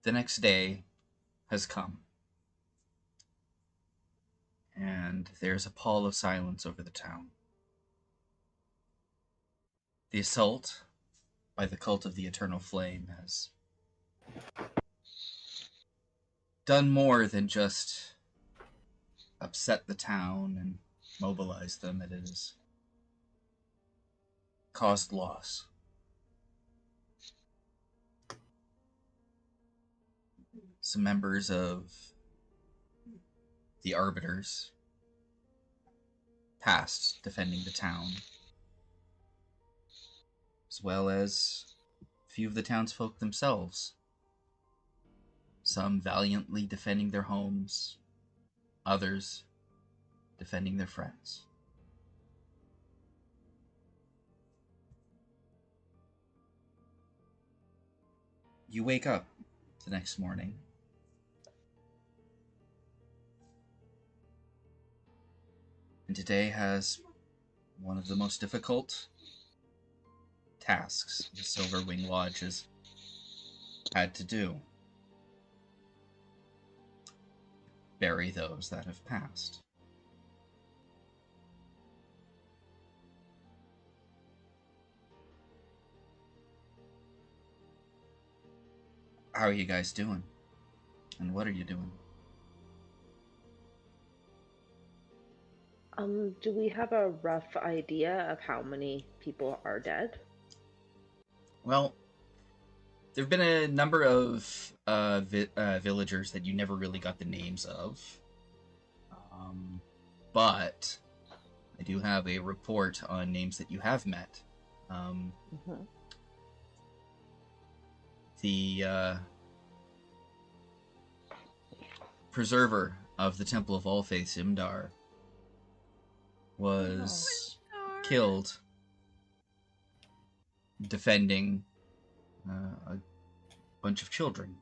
The next day has come, and there's a pall of silence over the town. The assault by the cult of the Eternal Flame has done more than just upset the town and mobilize them. It has caused loss. Some members of the Arbiters passed defending the town, as well as a few of the townsfolk themselves. Some valiantly defending their homes, others defending their friends. You wake up the next morning. And today has one of the most difficult tasks the Silverwing Lodge has had to do. Bury those that have passed. How are you guys doing? And what are you doing? Do we have a rough idea of how many people are dead? Well, there have been a number of villagers that you never really got the names of. But I do have a report on names that you have met. The preserver of the Temple of All Faiths, Imdar, was killed defending a bunch of children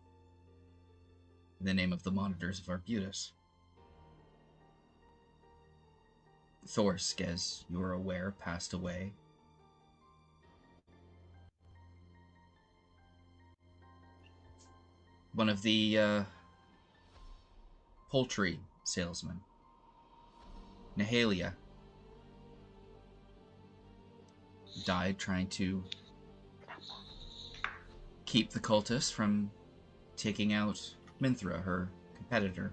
in the name of the Monitors of Arbutus. Thorsk, as you are aware, passed away. One of the poultry salesmen, Nahalia, died trying to keep the cultists from taking out Minthra, her competitor.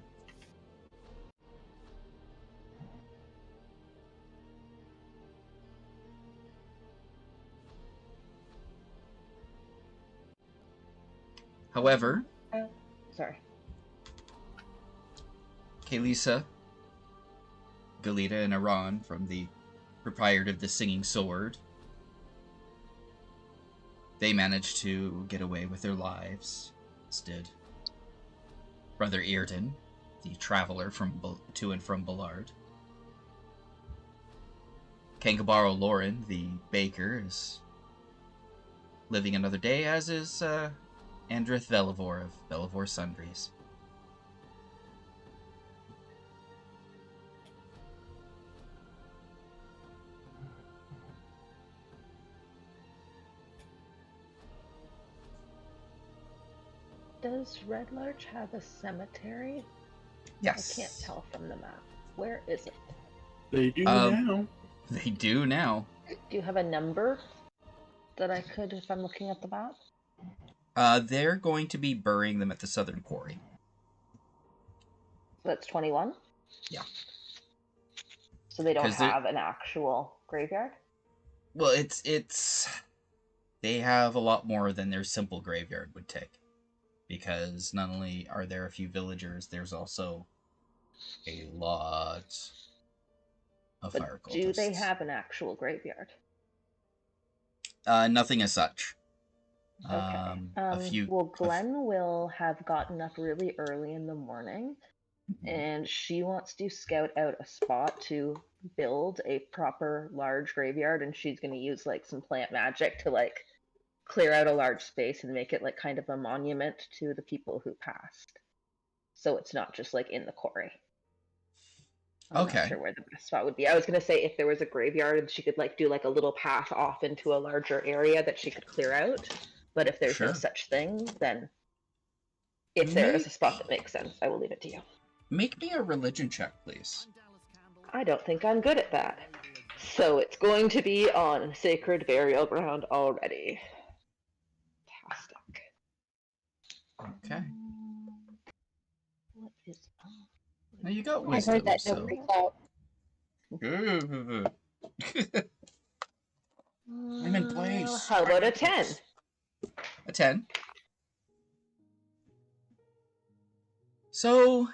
However, sorry. Kalisa, Galita, and Iran, from the proprietor of the Singing Sword, they managed to get away with their lives, as did Brother Earden, the traveler to and from Ballard. Kangabaro Lauren, the baker, is living another day, as is Andrith Velavor of Velavor Sundries. Does Red Larch have a cemetery? Yes. I can't tell from the map. Where is it? They do now. They do now. Do you have a number that I could, if I'm looking at the map? They're going to be burying them at the Southern Quarry. That's 21? Yeah. So they don't have an actual graveyard? Well, it's... They have a lot more than their simple graveyard would take. Because not only are there a few villagers, there's also a lot of fire cultists. Do they have an actual graveyard? Nothing as such. Okay. Glenn will have gotten up really early in the morning, and she wants to scout out a spot to build a proper large graveyard, and she's going to use like some plant magic to like clear out a large space and make it like kind of a monument to the people who passed. So it's not just like in the quarry. I'm not sure where the best spot would be. I was going to say if there was a graveyard and she could like do like a little path off into a larger area that she could clear out. But if there's no such thing, then If there is a spot that makes sense, I will leave it to you. Make me a religion check, please. I don't think I'm good at that. So it's going to be on sacred burial ground already. Fantastic. Okay. What is Now you got I wisdom, heard that no so... freak out. I'm in place. How about a 10? A 10. So,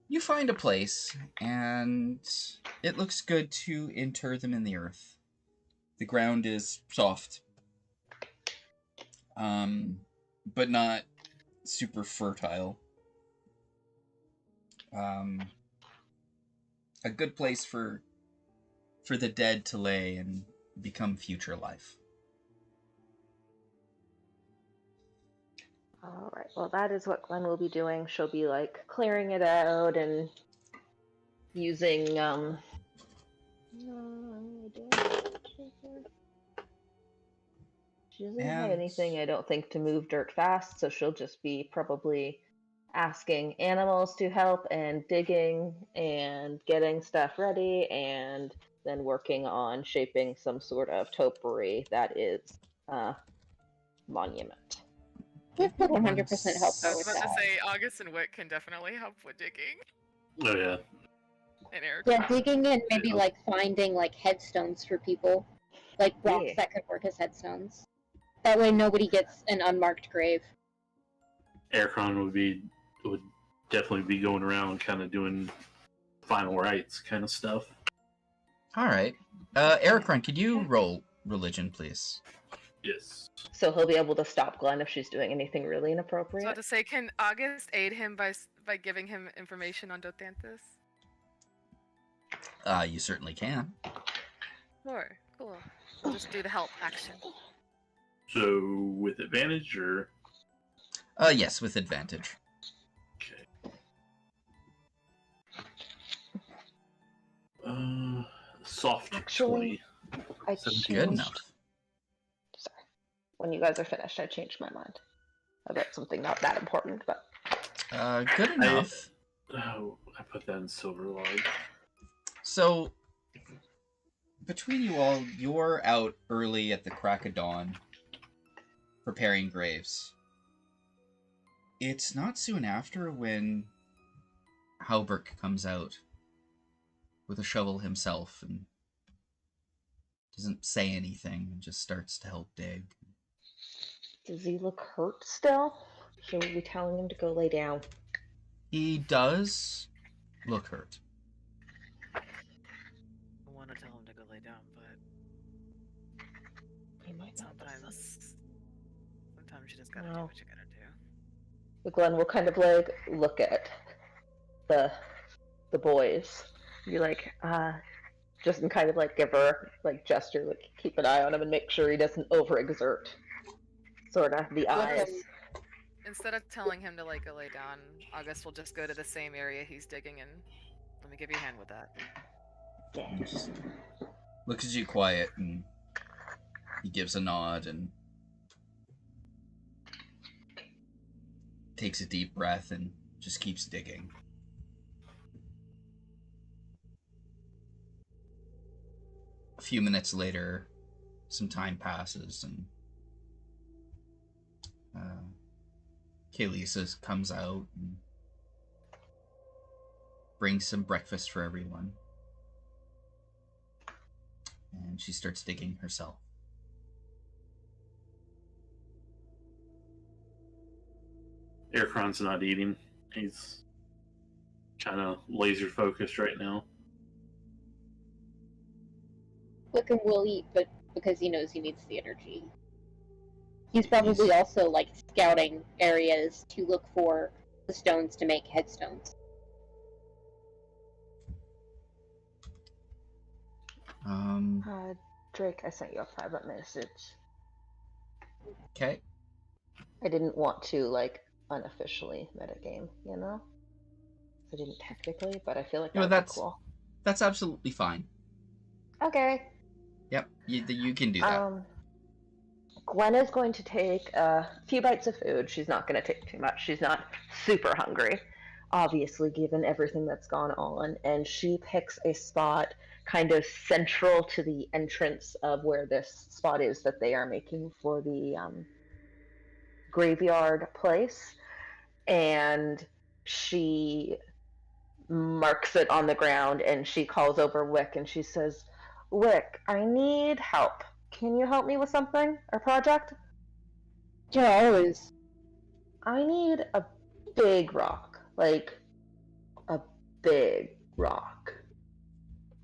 you find a place, and it looks good to inter them in the earth. The ground is soft, but not super fertile. A good place for the dead to lay and become future life. Alright, well that is what Glenn will be doing. She'll be like clearing it out and using she doesn't have anything, I don't think, to move dirt fast, so she'll just be probably asking animals to help and digging and getting stuff ready and then working on shaping some sort of topiary that is monument. This would 100% help I her was with about to that. say, August and Wick can definitely help with digging. Oh yeah. And Eric. Yeah, digging and maybe like finding like headstones for people, like rocks that could work as headstones. That way, nobody gets an unmarked grave. Aircron would definitely be going around, kind of doing final rites kind of stuff. All right, Ericron, could you roll religion, please? Yes. So he'll be able to stop Glenn if she's doing anything really So inappropriate. to say, can August aid him by giving him information on Dothanthus? You certainly can. Sure, cool. We'll just do the help action. So with advantage or? Yes, with advantage. Okay. Soft Actually, 20. I 17. Good changed. enough. Sorry. When you guys are finished, I changed my mind about something not that important, but Good enough. I put that in silver log. So, between you all, you're out early at the crack of dawn, preparing graves. It's not soon after when Halbert comes out with a shovel himself and doesn't say anything and just starts to help dig. does he look hurt still? Should we be telling him to go lay down? He does look hurt. I want to tell him to go lay down, but He might not listen. sometimes you just gotta do No. what you gotta do. But Glenn will kind of like look at the boys. Be like, just and kind of like give her like gesture, like keep an eye on him and make sure he doesn't overexert. Sort of the eyes. Instead of telling him to like go lay down, August will just go to the same area he's digging in. Let me give you a hand with that. Yeah. He just looks at you quiet and he gives a nod and takes a deep breath and just keeps digging. A few minutes later, some time passes and Kalisa comes out and brings some breakfast for everyone. And she starts digging herself. Aircron's not eating. He's kind of laser focused right now. Wickham will eat, but because he knows he needs the energy. He's probably also like scouting areas to look for the stones to make headstones. Drake, I sent you a private message. Okay. I didn't want to like unofficially metagame, you know? I didn't technically, but I feel like that would be cool. That's absolutely fine. Okay. Yep, you can do that. Gwen is going to take a few bites of food. She's not going to take too much. She's not super hungry, obviously, given everything that's gone on. And she picks a spot kind of central to the entrance of where this spot is that they are making for the graveyard place. And she marks it on the ground and she calls over Wick and she says, Wick, I need help. Can you help me with something? Or project? Yeah, always. I need a big rock. Like, a big rock.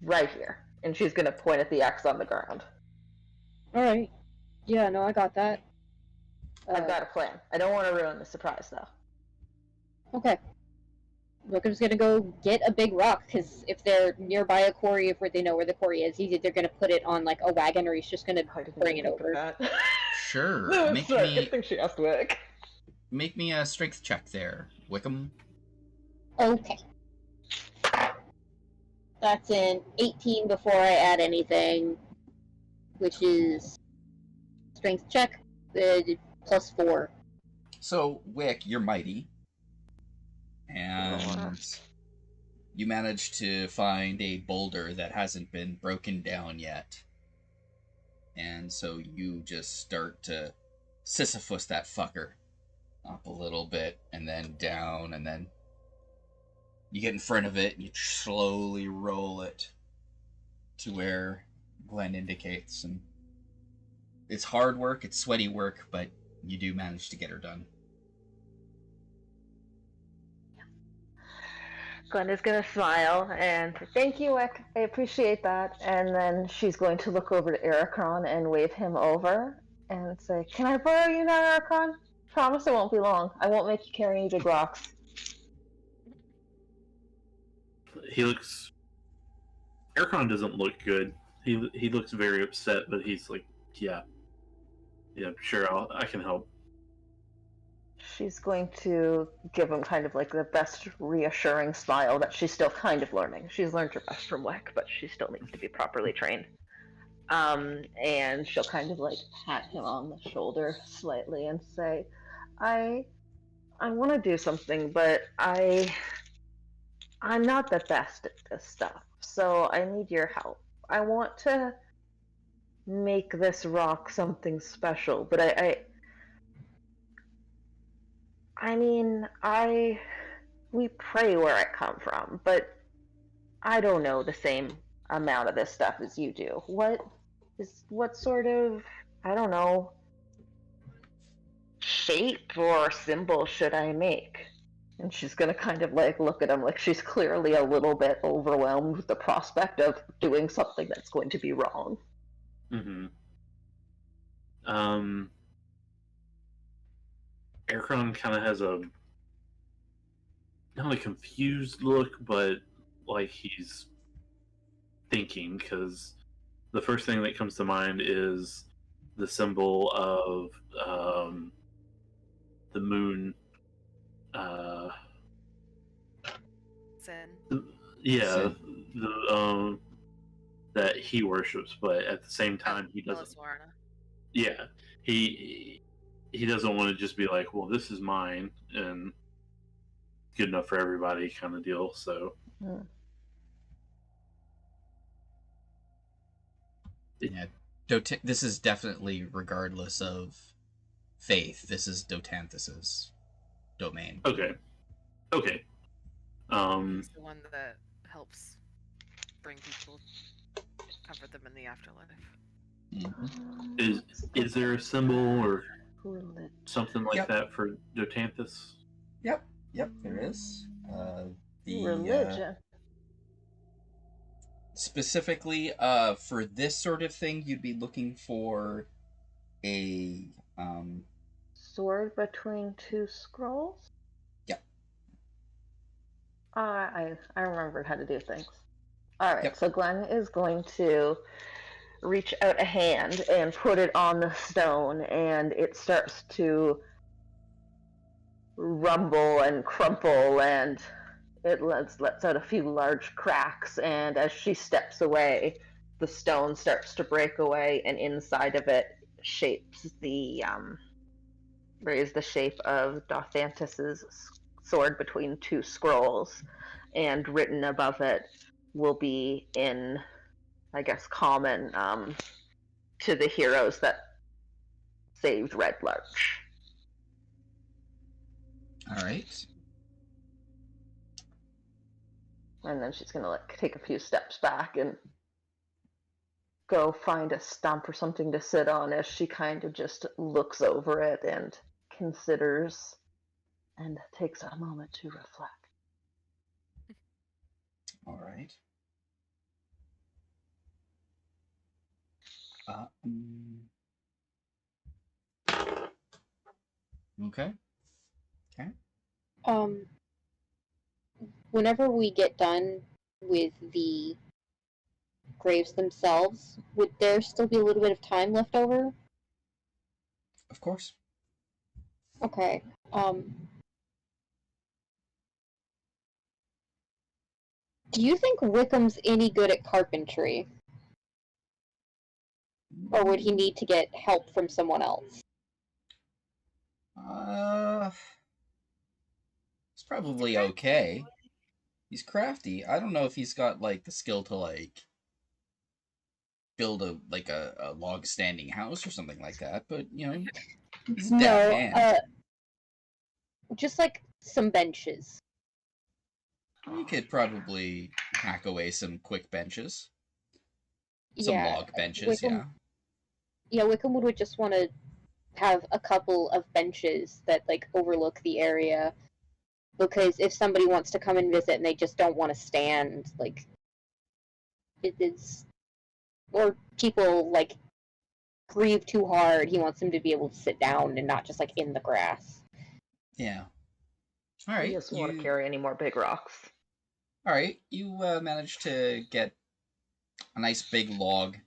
Right here. And she's gonna point at the X on the ground. Alright. Yeah, no, I got that. I've got a plan. I don't want to ruin the surprise, though. Okay. Wilkins gonna go get a big rock, because if they're nearby a quarry, if they know where the quarry is, he's either gonna put it on like a wagon or he's just gonna bring it over. Sure. No, sorry. Good thing she asked Wick. Make me a strength check there, Wickham. Okay. That's an 18 before I add anything, which is strength check, plus 4. So, Wick, you're mighty. And you manage to find a boulder that hasn't been broken down yet. And so you just start to Sisyphus that fucker up a little bit, and then down, and then you get in front of it, and you slowly roll it to where Glenn indicates. And it's hard work, it's sweaty work, but you do manage to get her done. Glenda's gonna smile and thank you, Wick. I appreciate that. And then she's going to look over to Ericron and wave him over and say, "Can I borrow you now, Ericron? Promise it won't be long. I won't make you carry any big rocks." He looks. Ericron doesn't look good. He looks very upset, but he's like, yeah, sure, I can help. She's going to give him kind of like the best reassuring smile that she's still kind of learning. She's learned her best from Wick, but she still needs to be properly trained. And she'll kind of like pat him on the shoulder slightly and say, I want to do something, but I'm not the best at this stuff, so I need your help. I want to make this rock something special, but we pray where I come from, but I don't know the same amount of this stuff as you do. What sort of, I don't know, shape or symbol should I make? And she's gonna kind of like look at him like she's clearly a little bit overwhelmed with the prospect of doing something that's going to be wrong. Mm-hmm. Ericron kind of has a not a confused look, but like he's thinking, because the first thing that comes to mind is the symbol of the moon. Sin. Yeah, Sin. that he worships, but at the same time he doesn't. Yeah, he doesn't want to just be like, well, this is mine and good enough for everybody kind of deal. So yeah, this is definitely regardless of faith. This is Dotanthis's domain. Okay. He's the one that helps bring people, comfort them in the afterlife. Mm-hmm. Is there a symbol or something like that for Dotanthis? Yep, there is. The religion. Specifically, for this sort of thing, you'd be looking for a sword between two scrolls? Yep. I remembered how to do things. Alright, Yep. So Glenn is going to reach out a hand and put it on the stone, and it starts to rumble and crumple, and it lets out a few large cracks, and as she steps away, the stone starts to break away, and inside of it, shapes the raise the shape of Dothantus's sword between two scrolls, and written above it will be in, I guess, common to the heroes that saved Red Larch. All right. And then she's gonna like take a few steps back and go find a stump or something to sit on as she kind of just looks over it and considers and takes a moment to reflect. All right. Okay. Okay. Whenever we get done with the graves themselves, would there still be a little bit of time left over? Of course. Okay. Do you think Wickham's any good at carpentry? Or would he need to get help from someone else? It's probably okay. He's crafty. I don't know if he's got like the skill to like build a log standing house or something like that, but you know, he's a deft hand. Just like some benches. You could probably hack away some quick benches. Some log benches, Wickham, yeah. Wickham would just want to have a couple of benches that like overlook the area, because if somebody wants to come and visit and they just don't want to stand, like it is, or people like grieve too hard, he wants them to be able to sit down and not just like in the grass. Yeah. All right. He doesn't want to carry any more big rocks. All right. You managed to get a nice big log,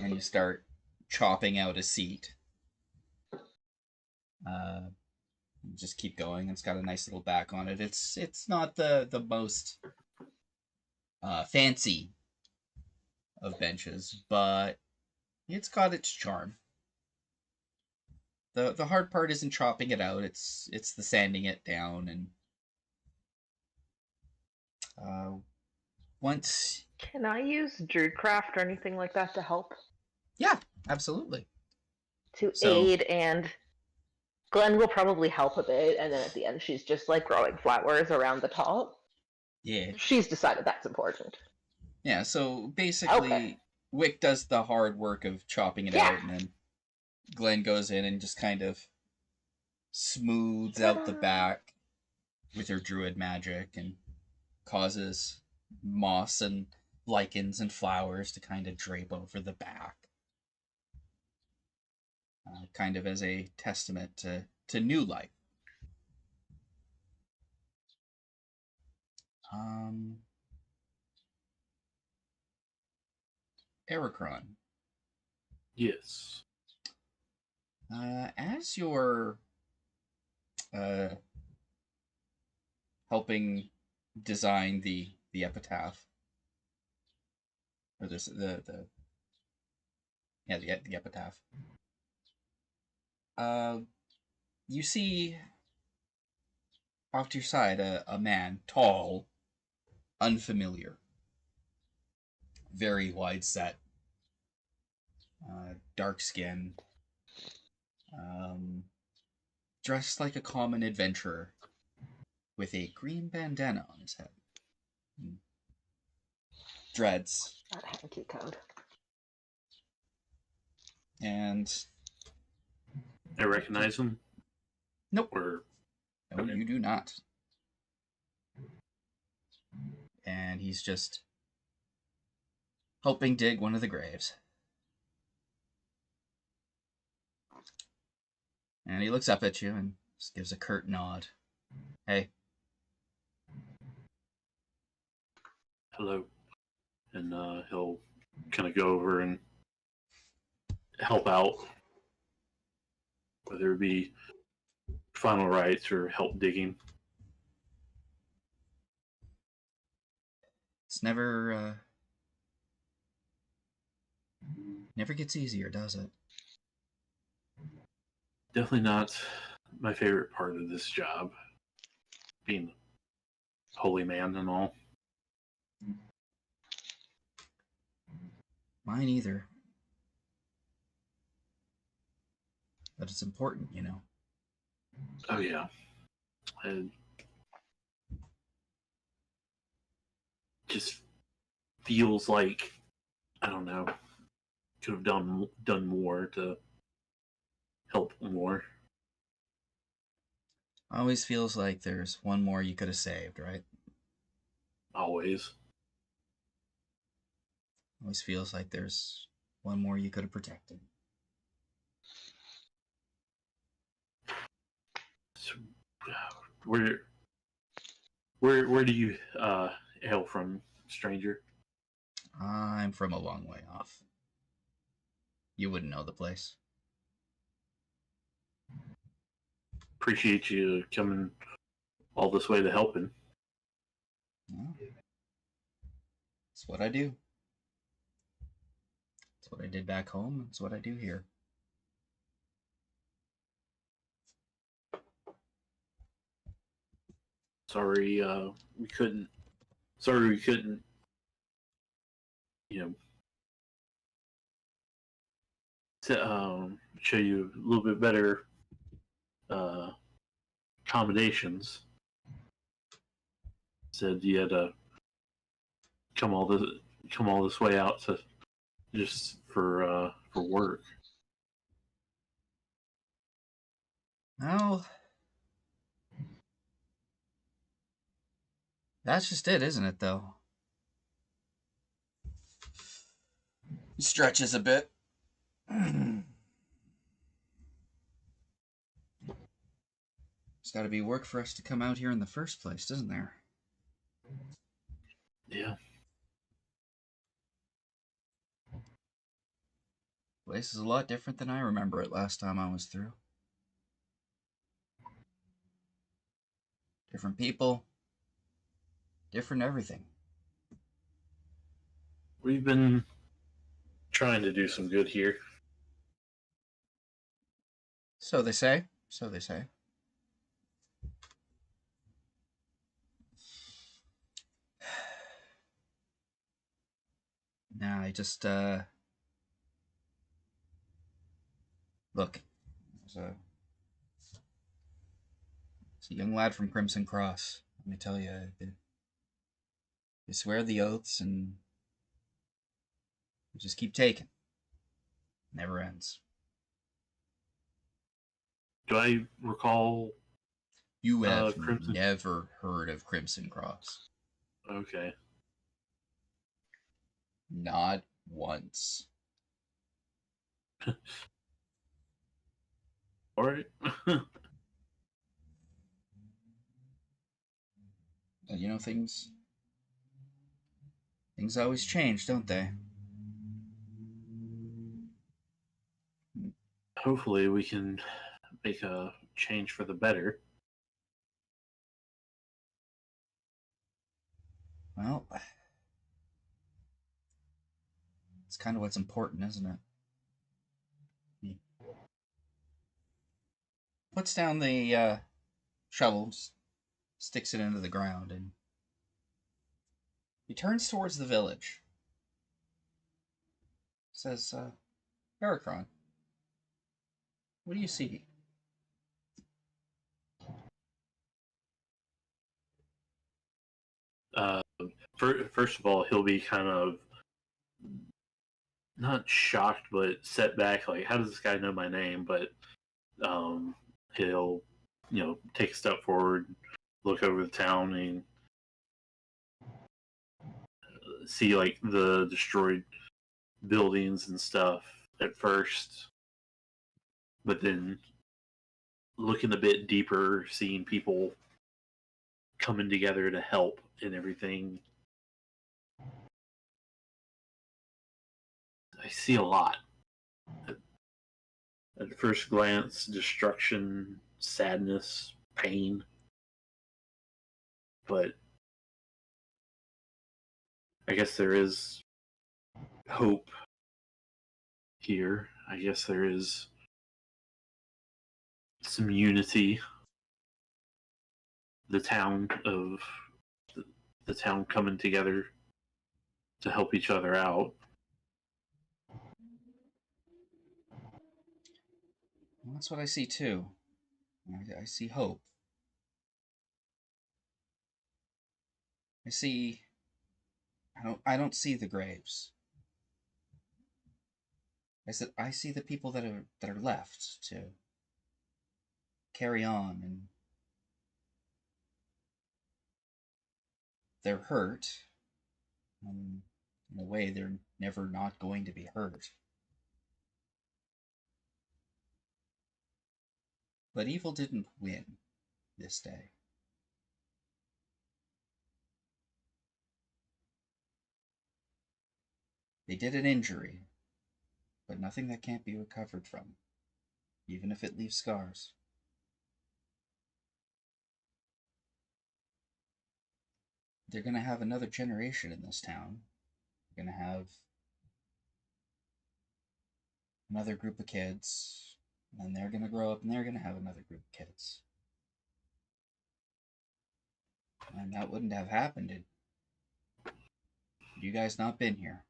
and you start chopping out a seat. Just keep going. It's got a nice little back on it. It's not the most fancy of benches, but it's got its charm. The hard part isn't chopping it out. It's the sanding it down, and once. Can I use Druidcraft or anything like that to help? Yeah, absolutely. To aid, and Glenn will probably help a bit, and then at the end she's just like growing flowers around the top. Yeah. She's decided that's important. Yeah, so basically Wick does the hard work of chopping it out, and then Glenn goes in and just kind of smooths out the back with her druid magic and causes moss and lichens and flowers to kind of drape over the back. Kind of as a testament to new life. Ericron. Yes. As you're helping design the epitaph, or the epitaph, you see off to your side a man, tall, unfamiliar, very wide set, dark skin, dressed like a common adventurer, with a green bandana on his head. Dreads. That hanky code. And I recognize him? Nope. Or no, you do not. And he's just helping dig one of the graves. And he looks up at you and just gives a curt nod. Hey. Hello. And he'll kind of go over and help out, whether it be final rites or help digging. It's never gets easier, does it? Definitely not my favorite part of this job, being holy man and all. Mine either. But it's important, you know. Oh yeah, it just feels like, I don't know, could have done more to help more. Always feels like there's one more you could have saved, right? Always. Always feels like there's one more you could have protected. So, where where do you hail from, stranger? I'm from a long way off. You wouldn't know the place. Appreciate you coming all this way to helping. Well, it's what I do. It's what I did back home. It's what I do here. Sorry, we couldn't. Sorry, we couldn't. You know, show you a little bit better uh, accommodations. Said you had to come all this way out to just for work. Well, that's just it, isn't it, though? He stretches a bit. There's got to be work for us to come out here in the first place, doesn't there? Yeah. Place is a lot different than I remember it last time I was through. Different people, different everything. We've been trying to do some good here. So they say. So they say. Nah, I just look. There's a young lad from Quncunx. Let me tell you, they swear the oaths and we just keep taking. Never ends. Do I recall? You have Crimson? never heard of Quncunx. Okay. Not once. All right. You know, things always change, don't they? Hopefully, we can make a change for the better. Well, it's kind of what's important, isn't it? He puts down the shovel, sticks it into the ground, and he turns towards the village. Says, Ericron, what do you see? Uh, first of all, he'll be kind of not shocked, but set back. Like, how does this guy know my name? But he'll, take a step forward, look over the town, and see like the destroyed buildings and stuff at first, but then looking a bit deeper, seeing people coming together to help and everything. I see a lot. At first glance, destruction, sadness, pain. But I guess there is hope here. I guess there is some unity. The town coming together to help each other out. Well, that's what I see too. I see hope. I see. I don't see the graves. I see the people that are left to carry on, and they're hurt. In a way, they're never not going to be hurt. But evil didn't win this day. They did an injury, but nothing that can't be recovered from, even if it leaves scars. They're going to have another generation in this town. They're going to have another group of kids, and they're going to grow up and they're going to have another group of kids. And that wouldn't have happened had you guys not been here.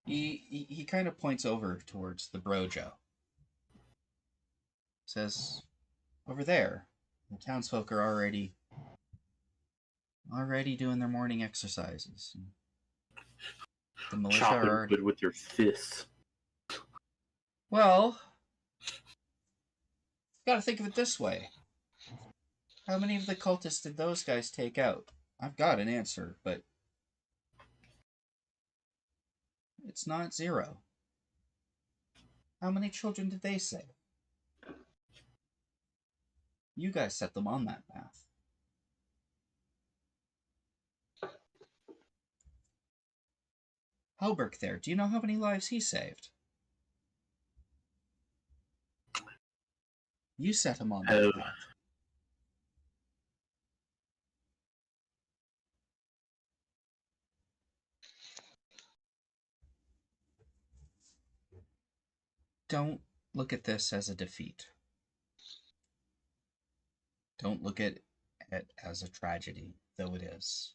He kind of points over towards the Brojo. Says, over there, the townsfolk are already doing their morning exercises. The militia Chopping are wood with your fists. Well, gotta think of it this way. How many of the cultists did those guys take out? I've got an answer, but it's not 0. How many children did they save? You guys set them on that path. Helberg there, do you know how many lives he saved? You set him on that path. Don't look at this as a defeat. Don't look at it as a tragedy, though it is.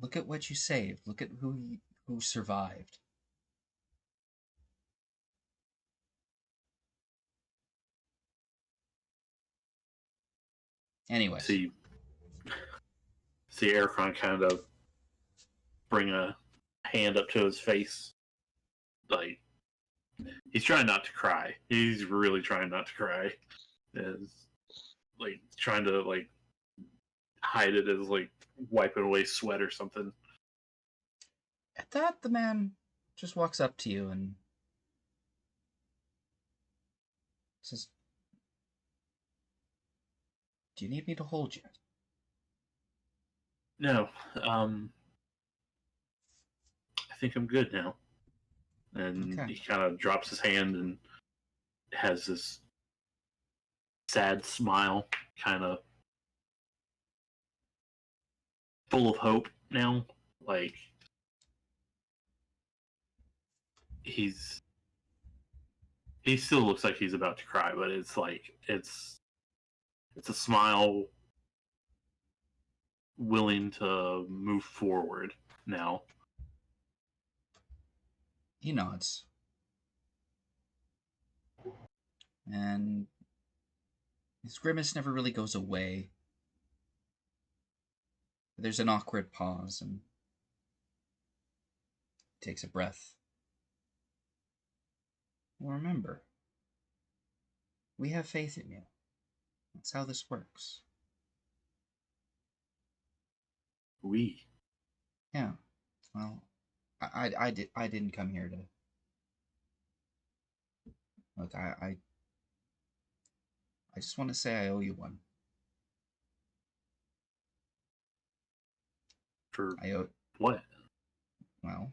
Look at what you saved. Look at who survived. Anyway. See Ericron kind of bring a hand up to his face. Like, he's trying not to cry. He's really trying not to cry. Is like trying to like hide it as like wiping away sweat or something. At that, the man just walks up to you and says, do you need me to hold you? No, I think I'm good now. And Okay. he kind of drops his hand and has this sad smile, kind of full of hope now. Like, he still looks like he's about to cry, but it's like it's a smile willing to move forward now. He nods. And his grimace never really goes away. There's an awkward pause, and he takes a breath. Well, remember, we have faith in you. That's how this works. We. Yeah. Well, I didn't come here to look. I just want to say I owe you one. For I owe what? Well,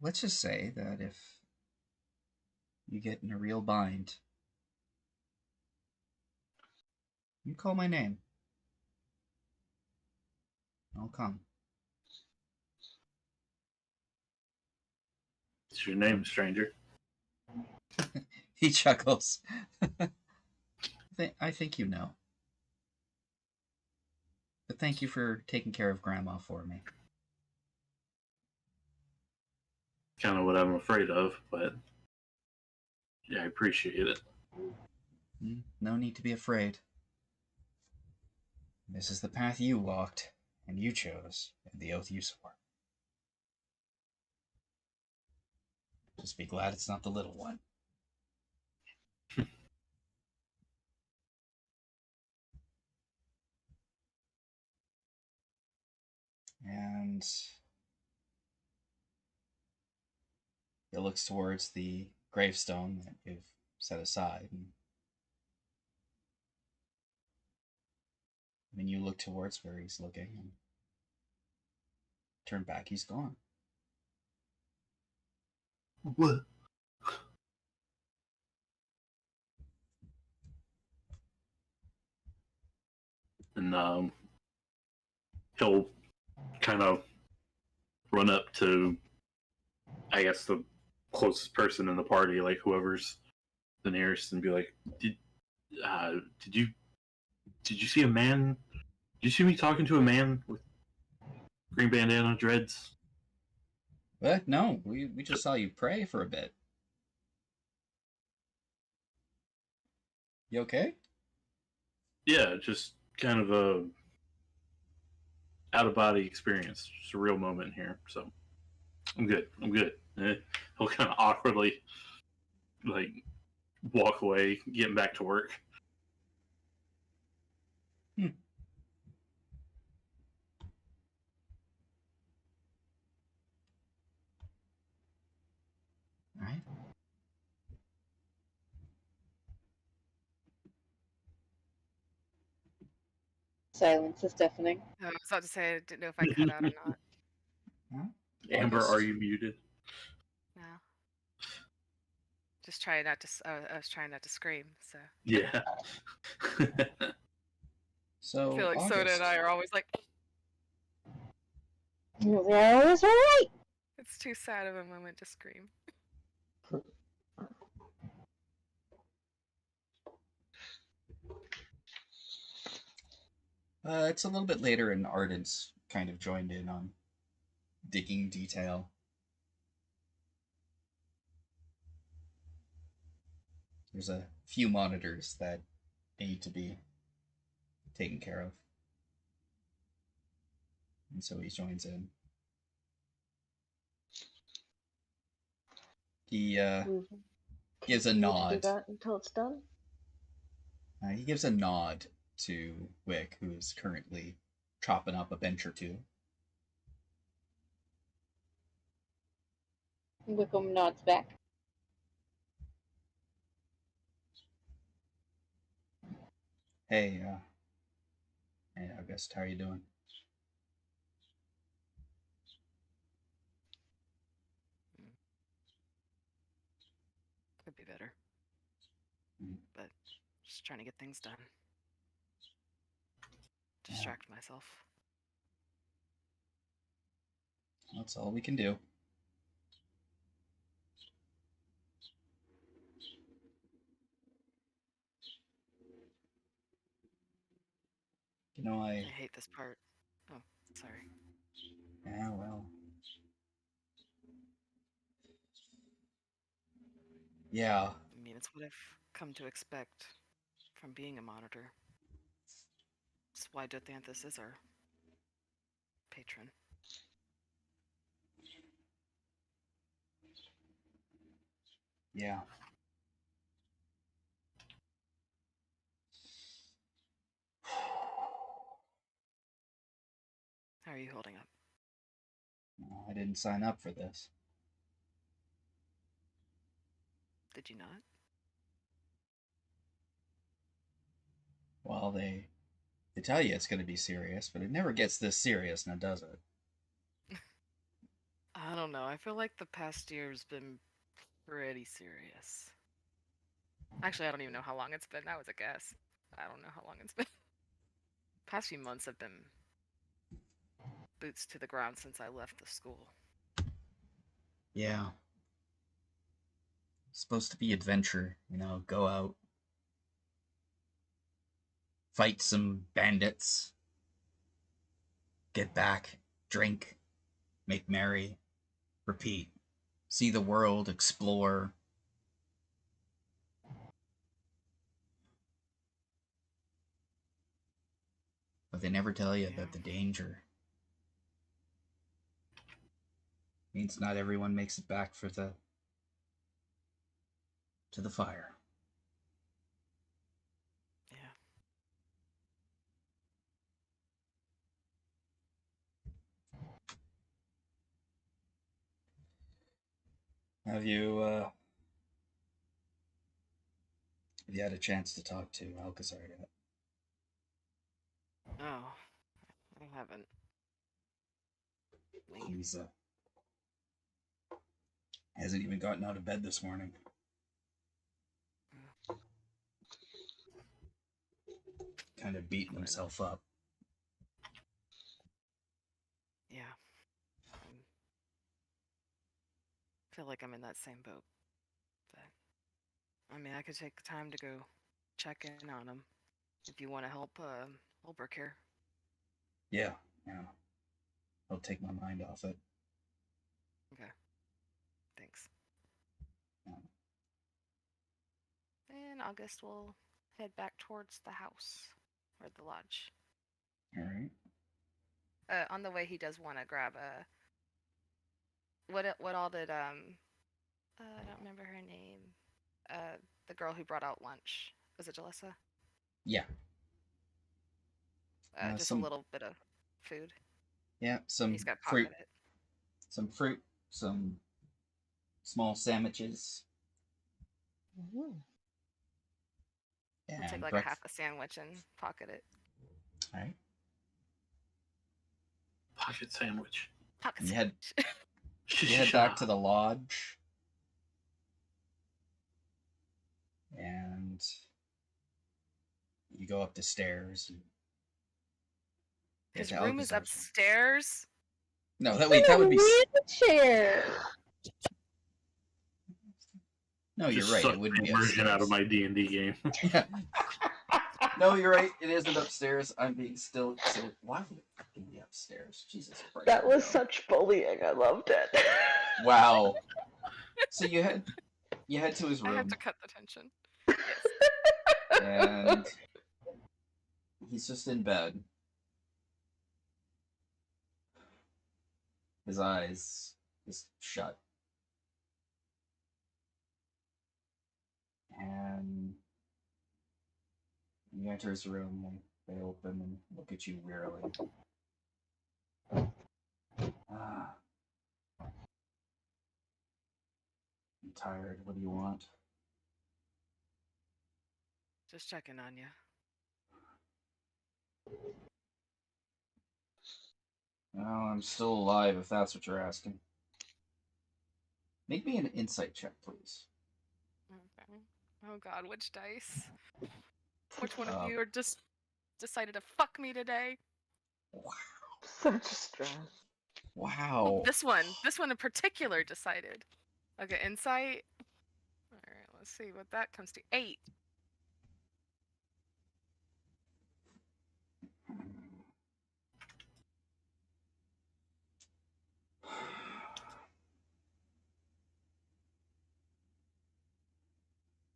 let's just say that if you get in a real bind, you call my name. I'll come. What's your name, stranger? He chuckles. I think you know. But thank you for taking care of Grandma for me. Kind of what I'm afraid of, but yeah, I appreciate it. No need to be afraid. This is the path you walked, and you chose, and the oath you swore. Just be glad it's not the little one. And he looks towards the gravestone that you've set aside. And when you look towards where he's looking and turn back, he's gone. What? And he'll kind of run up to, I guess, the closest person in the party, like whoever's the nearest, and be like, "Did you see a man? Did you see me talking to a man with green bandana dreads?" What? No, we just saw you pray for a bit. You okay? Yeah, just kind of a out of body experience, just a real moment here. So I'm good. I'm good. He'll kind of awkwardly like walk away, getting back to work. All right. Silence is deafening. I was about to say I didn't know if I cut out or not. Huh? Amber, August. are you muted? No. Just trying not to. I was trying not to scream. So Yeah. So I feel like August. Soda and I are always like, That was right. it's too sad of a moment to scream. It's a little bit later, and Arden's kind of joined in on digging detail. There's a few monitors that need to be taken care of. And so he joins in. He gives a Continue to do nod. that until it's done. He gives a nod to Wick, who is currently chopping up a bench or two. Wickham nods back. Hey, August, how are you doing? Could be better. Mm. But just trying to get things done. Distract myself. That's all we can do. You know, I hate this part. Oh, sorry. Yeah, well. Yeah. I mean, it's what I've come to expect from being a monitor. It's why Dothanthus is our patron. Yeah. How are you holding up? I didn't sign up for this. Did you not? Well, they tell you it's going to be serious, but it never gets this serious, now does it? I don't know. I feel like the past year's been pretty serious. Actually, I don't even know how long it's been. That was a guess. I don't know how long it's been. Past few months have been boots to the ground since I left the school. Yeah. It's supposed to be adventure, go out, fight some bandits, get back, drink, make merry, repeat, see the world, explore. But they never tell you about the danger. Means not everyone makes it back to the fire. Yeah. Have you had a chance to talk to Alcazar yet? Oh, I haven't. He's hasn't even gotten out of bed this morning. Kind of beating himself up. Yeah. I feel like I'm in that same boat. But, I mean, I could take the time to go check in on him if you want to help Holbrook here. Yeah. I'll take my mind off it. Okay. Thanks. Yeah. In August, we'll head back towards the house or the lodge. All right. On the way, he does want to grab a. What all did I don't remember her name. The girl who brought out lunch. Was it Jalissa? Yeah. Just a little bit of food. Yeah, some He's got fruit. pocketed. Some fruit, some small sandwiches. Mm-hmm. I'll take like a half a sandwich and pocket it. All right. Pocket sandwich. Pocket You sandwich. head back to the lodge. And you go up the stairs. His room is upstairs. No, that would be wheelchair. No, you're right. It wouldn't be version out of my D&D game. Yeah. No, you're right. It isn't upstairs. I'm being still. Why would it fucking be upstairs? Jesus Christ. That was such bullying. I loved it. Wow. So you head to his room. I have to cut the tension. And he's just in bed. His eyes just shut. And you enter his room, and they open and look at you wearily. I'm tired. What do you want? Just checking on you. Well, I'm still alive, if that's what you're asking. Make me an insight check, please. Okay. Oh God, which dice? Which one of you are just decided to fuck me today? Wow. Such stress. Wow. Oh, this one in particular decided. Okay, insight. All right, let's see what that comes to. 8.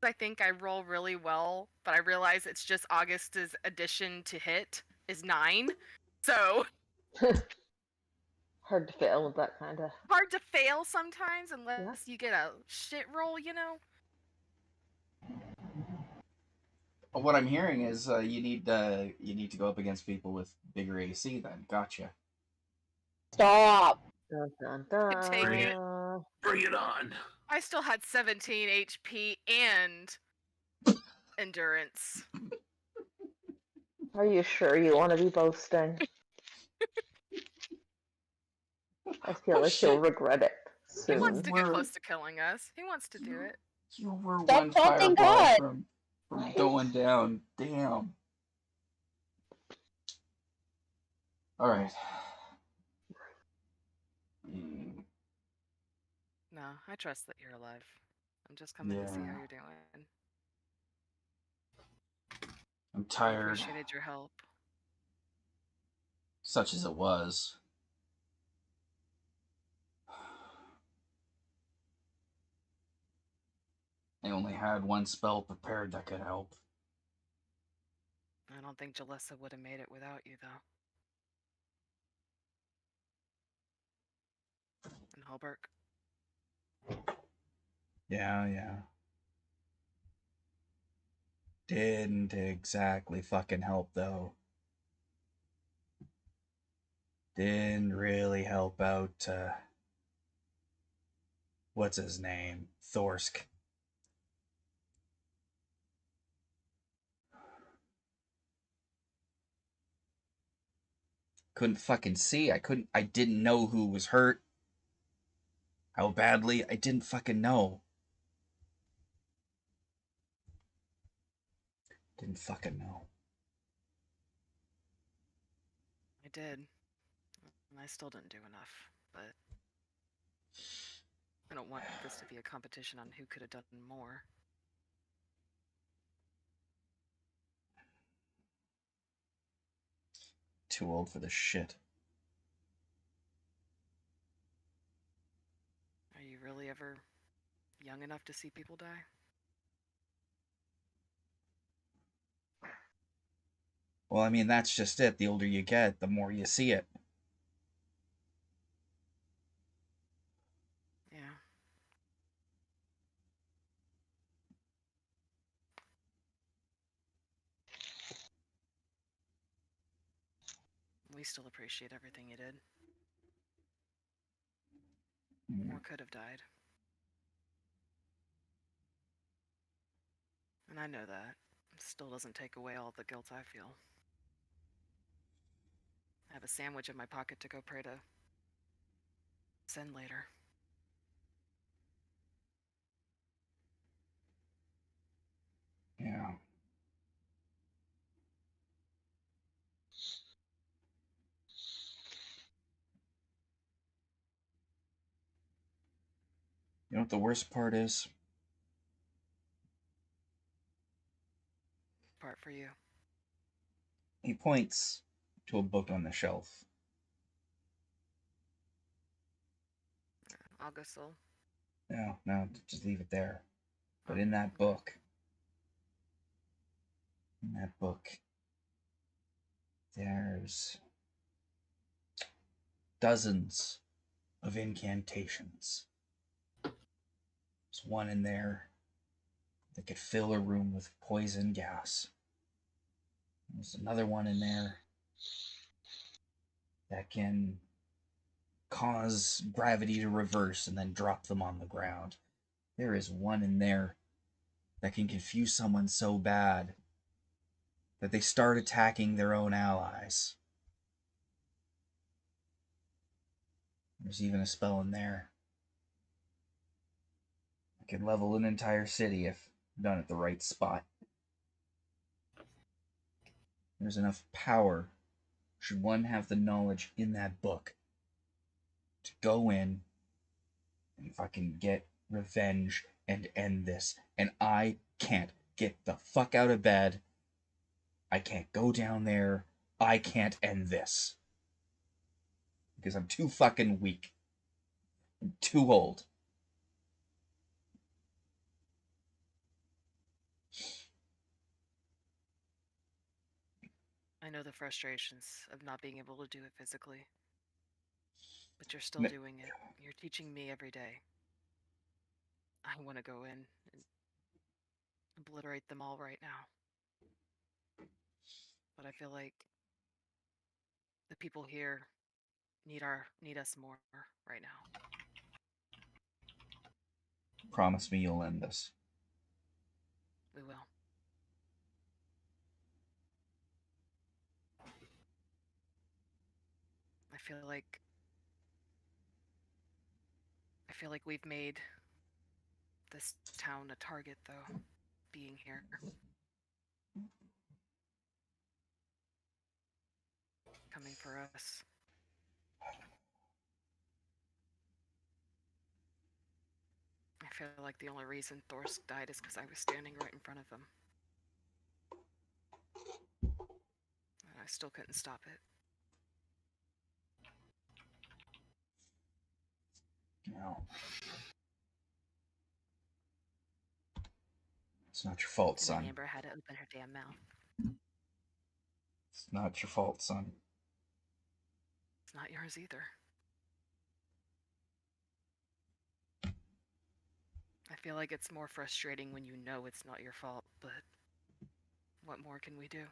I think I roll really well, but I realize it's just August's addition to hit is 9. So hard to fail with that kind of. Hard to fail sometimes unless you get a shit roll, you know? What I'm hearing is you need to go up against people with bigger AC then. Gotcha. Stop. Dun, dun, dun. Take it. Bring it on. I still had 17 HP and endurance. Are you sure you want to be boasting? I feel like he'll regret it He soon. wants to get close to killing us. He wants to do it. You were Stop one taunting fireball God. from going down. Damn. All right. No, I trust that you're alive. I'm just coming to see how Yeah. you're doing. I'm I tired, appreciated your help. such as it was. I only had one spell prepared that could help. I don't think Jalissa would have made it without you, though. And Halberg. Yeah. Didn't exactly fucking help, though. Didn't really help out, what's his name? Thorsk. Couldn't fucking see. I didn't know who was hurt. How badly, I didn't fucking know. Didn't fucking know. I did. And I still didn't do enough, but I don't want this to be a competition on who could have done more. Too old for this shit. Are you really ever young enough to see people die? Well, I mean, that's just it. The older you get, the more you see it. Yeah. We still appreciate everything you did. More could have died. And I know that. It still doesn't take away all the guilt I feel. I have a sandwich in my pocket to go pray to Sen later. Yeah. You know what the worst part is? Part for you. He points to a book on the shelf. Augustul. No, just leave it there. But Oh, in that okay. book, there's dozens of incantations. There's one in there that could fill a room with poison gas. There's another one in there that can cause gravity to reverse and then drop them on the ground. There is one in there that can confuse someone so bad that they start attacking their own allies. There's even a spell in there that could level an entire city if done at the right spot. There's enough power, should one have the knowledge in that book, to go in and fucking get revenge and end this. And I can't get the fuck out of bed. I can't go down there. I can't end this. Because I'm too fucking weak. I'm too old. I know the frustrations of not being able to do it physically. But you're still doing it. You're teaching me every day. I want to go in and obliterate them all right now. But I feel like the people here need us more right now. Promise me you'll end this. We will. I feel like we've made this town a target, though, being here. Coming for us. feel like the only reason Thorsk died is because I was standing right in front of him. And I still couldn't stop it. No. It's not your fault, And then son. Amber had to open her damn mouth. It's not your fault, son. It's not yours either. I feel like it's more frustrating when you know it's not your fault, but what more can we do?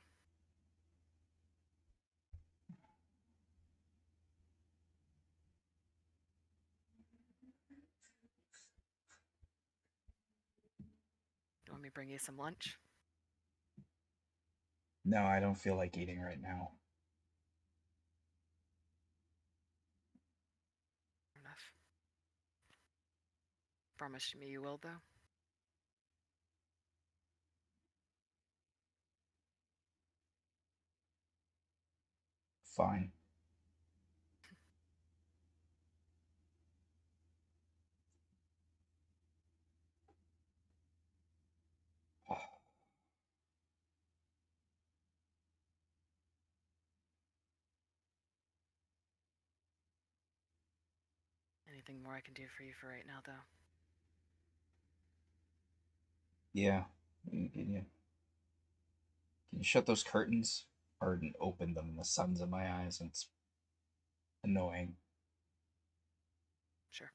You want me to bring you some lunch? No, I don't feel like eating right now. Enough. Promise me you will, though? Fine. Anything more I can do for you for right now, though? Yeah. Can you shut those curtains? Arden opened them and the sun's in my eyes and it's annoying. Sure.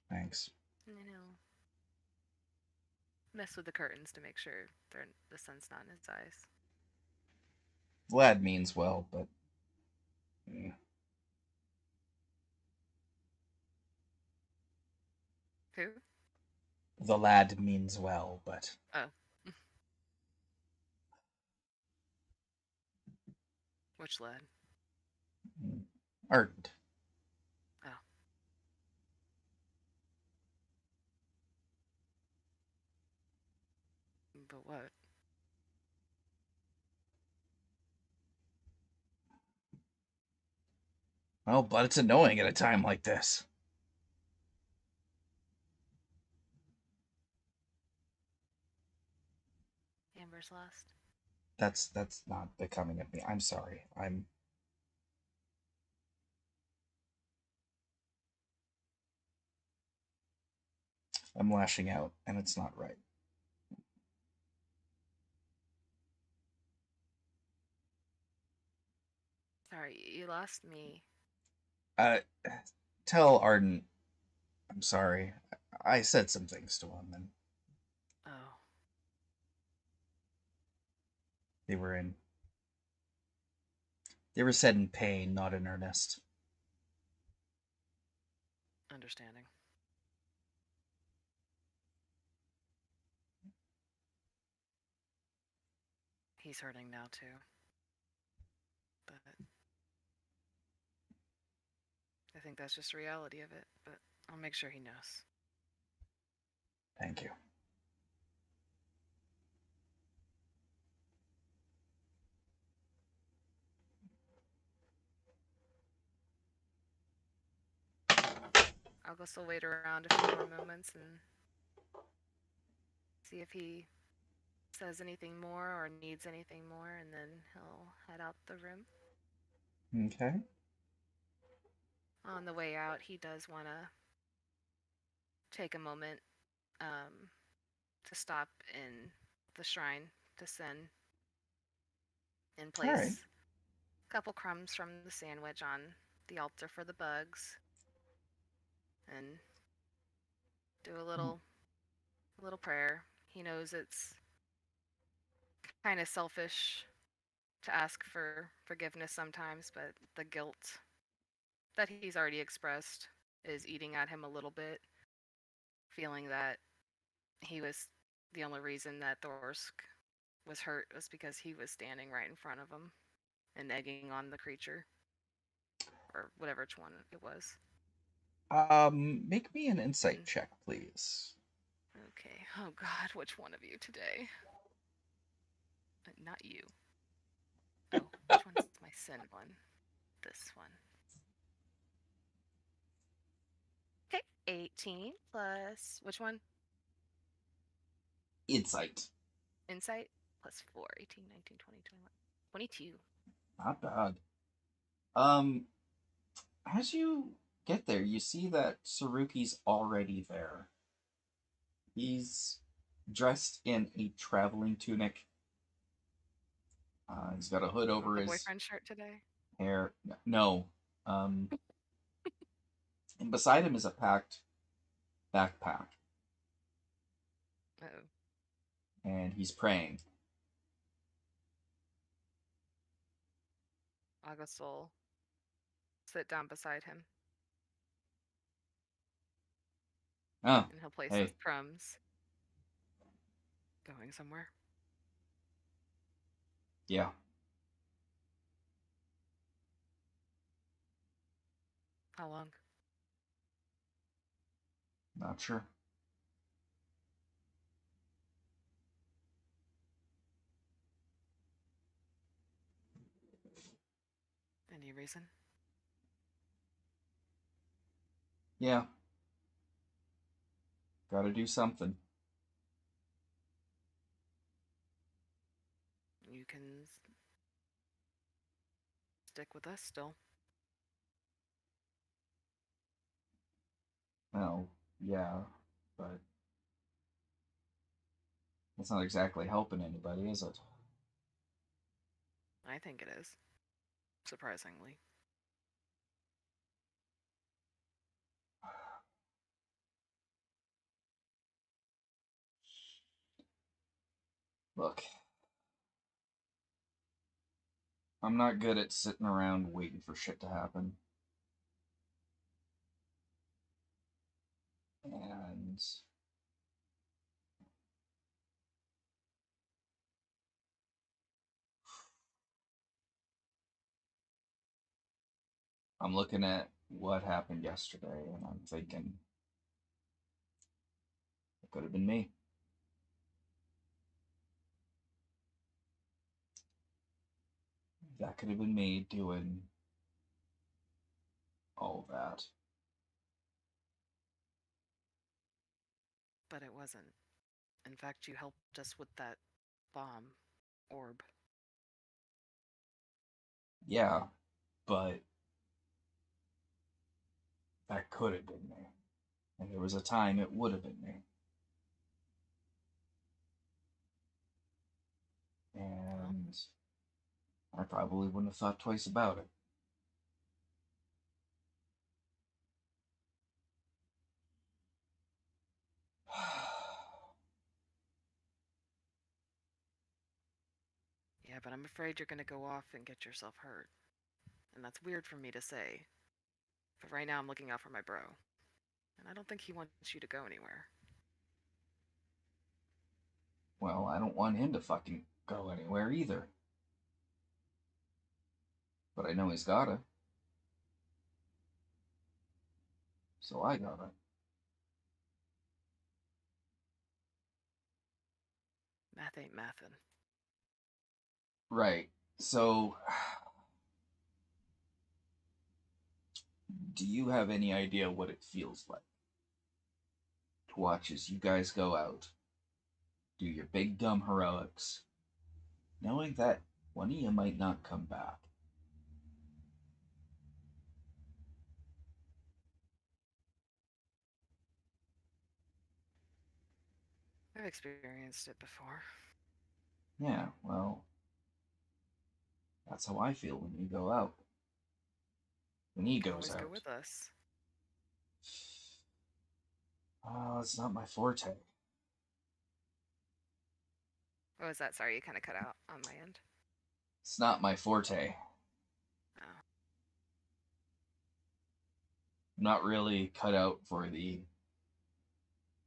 Thanks. Mess with the curtains to make sure the sun's not in his eyes. Vlad means well, but... Who? The lad means well, but... Oh. Which lad? Ardent. Oh. But what? Well, but it's annoying at a time like this. Amber's lost. That's not becoming of me. I'm sorry. I'm lashing out, and it's not right. Sorry, you lost me. Tell Arden I'm sorry. I said some things to him, and Oh. they were said in pain, not in earnest. Understanding. He's hurting now, too. But I think that's just the reality of it, but I'll make sure he knows. Thank you. I'll go still wait around a few more moments and see if he says anything more or needs anything more, and then he'll head out the room. Okay. On the way out, he does want to take a moment to stop in the shrine to Sin and place All right. a couple crumbs from the sandwich on the altar for the bugs and do a little prayer. He knows it's kind of selfish to ask for forgiveness sometimes, but the guilt that he's already expressed is eating at him a little bit, feeling that he was the only reason that Thorsk was hurt was because he was standing right in front of him and egging on the creature, or whatever one it was. Make me an insight check, please. Okay. Oh God, which one of you today? Not you. Oh, which one's my Sin one? This one. Okay, 18 plus which one? Insight. Insight plus 4. 18, 19, 20, 21. 22. Not bad. As you get there, you see that Saruki's already there. He's dressed in a traveling tunic. He's got a hood Not over the his boyfriend shirt today. hair. No. And beside him is a packed backpack. Oh. And he's praying. August will sit down beside him Oh, and he'll place his hey. crumbs. Going somewhere? Yeah. How long? Not sure. Any reason? Yeah. Gotta do something. You can stick with us still. Well, yeah, but that's not exactly helping anybody, is it? I think it is. Surprisingly. Look, I'm not good at sitting around waiting for shit to happen. And I'm looking at what happened yesterday, and I'm thinking it could have been me. That could have been me doing all of that. But it wasn't. In fact, you helped us with that bomb orb. Yeah, but that could have been me. And there was a time it would have been me. And I probably wouldn't have thought twice about it. Yeah, but I'm afraid you're gonna go off and get yourself hurt. And that's weird for me to say. But right now I'm looking out for my bro. And I don't think he wants you to go anywhere. Well, I don't want him to fucking go anywhere either. But I know he's gotta. So I gotta. Math ain't mathin'. Right. So, do you have any idea what it feels like to watch as you guys go out, do your big dumb heroics, knowing that one of you might not come back? I've experienced it before. Yeah, well, that's how I feel when you go out. When he You can goes always go out. with us. Oh, it's not my forte. What was that? Sorry, you kind of cut out on my end. It's not my forte. Oh. I'm not really cut out for the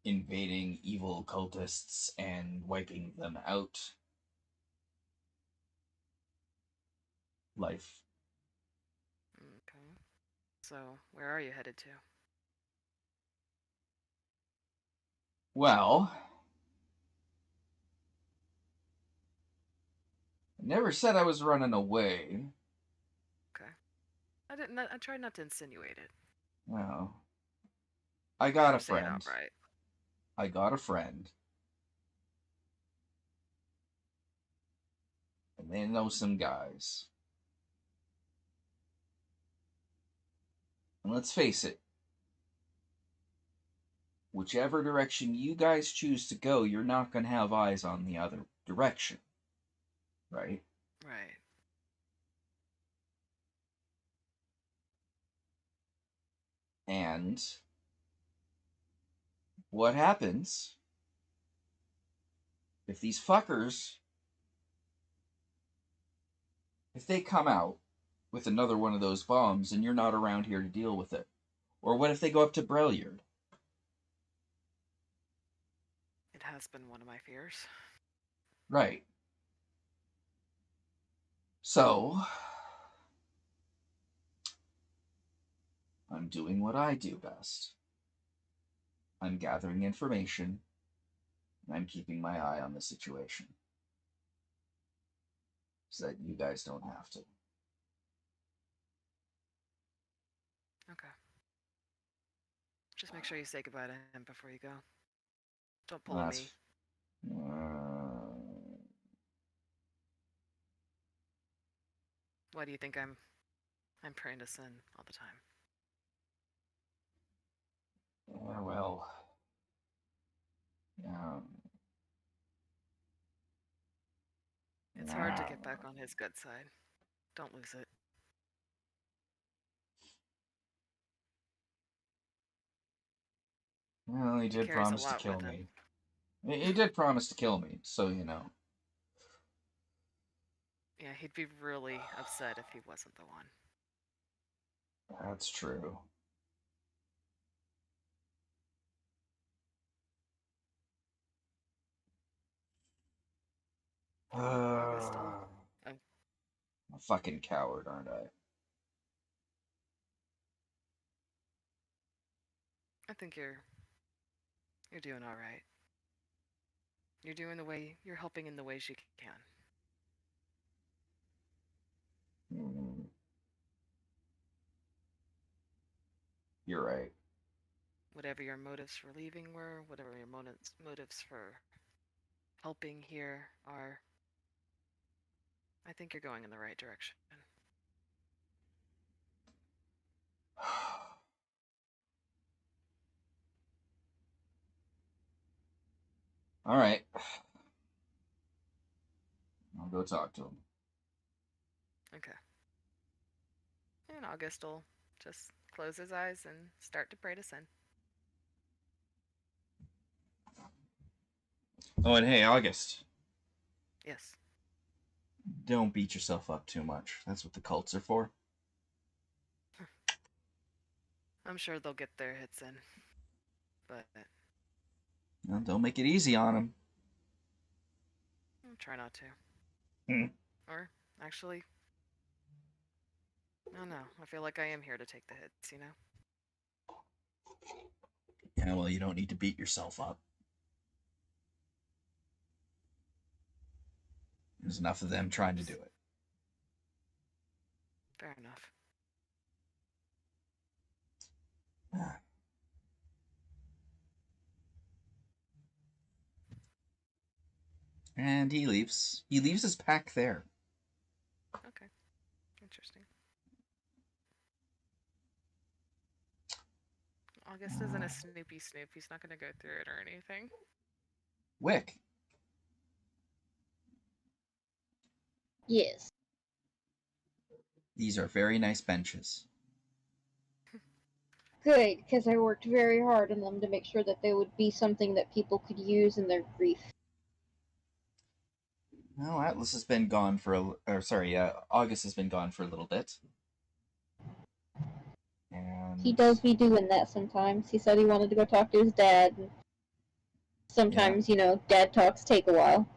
invading evil cultists and wiping them out life. Okay. So, where are you headed to? Well, I never said I was running away. Okay. I tried not to insinuate it. Well, I got a I'm saying friend. outright. I got a friend. And they know some guys. And let's face it, whichever direction you guys choose to go, you're not going to have eyes on the other direction. Right? Right. And what happens if these fuckers, if they come out with another one of those bombs and you're not around here to deal with it? Or what if they go up to Brelyard? It has been one of my fears. Right. So, I'm doing what I do best. I'm gathering information, and I'm keeping my eye on the situation. So that you guys don't have to. Okay. Just make sure you say goodbye to him before you go. Don't pull a That's... me. Why do you think I'm praying to sin all the time? Yeah, well... It's hard to get back on his good side. Don't lose it. Well, he did carries a promise to lot kill with him. me. He did promise to kill me, so you know. Yeah, he'd be really upset if he wasn't the one. That's true. Augustal. I'm a fucking coward, aren't I? I think you're doing all right. You're helping in the ways you can. You're right. Whatever your motives for leaving were, whatever your motives for helping here are, I think you're going in the right direction. All right. I'll go talk to him. Okay. And August will just close his eyes and start to pray to sin. Oh, and hey, August. Yes. Don't beat yourself up too much. That's what the cults are for. I'm sure they'll get their hits in. But Well, don't make it easy on them. I'll try not to. Or, actually, no. I feel like I am here to take the hits, you know? Yeah, well, you don't need to beat yourself up. There's enough of them trying to do it. Fair enough. And he leaves. He leaves his pack there. Okay. Interesting. August isn't a Snoopy Snoop. He's not going to go through it or anything. Wick. Yes. These are very nice benches. Good, because I worked very hard on them to make sure that they would be something that people could use in their grief. Well, Atlas has been gone for August has been gone for a little bit. And He does be doing that sometimes. He said he wanted to go talk to his dad. And sometimes, dad talks take a while.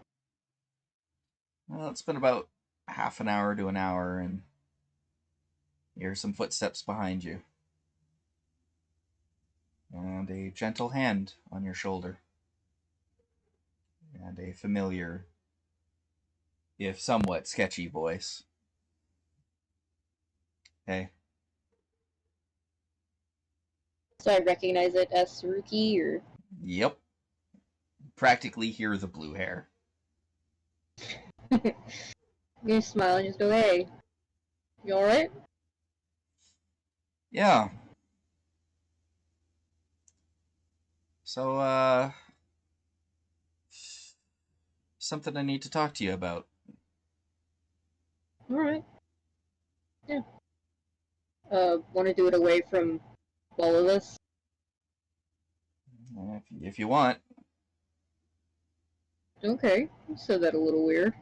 Well, it's been about half an hour to an hour, and you hear some footsteps behind you. And a gentle hand on your shoulder. And a familiar, if somewhat sketchy voice. Hey. So I recognize it as Saruki, or... Yep. Practically hear the blue hair. You smile and just go, hey, you alright? Yeah. So, something I need to talk to you about. Alright. Yeah. Want to do it away from all of us? If you want. Okay, you said that a little weird.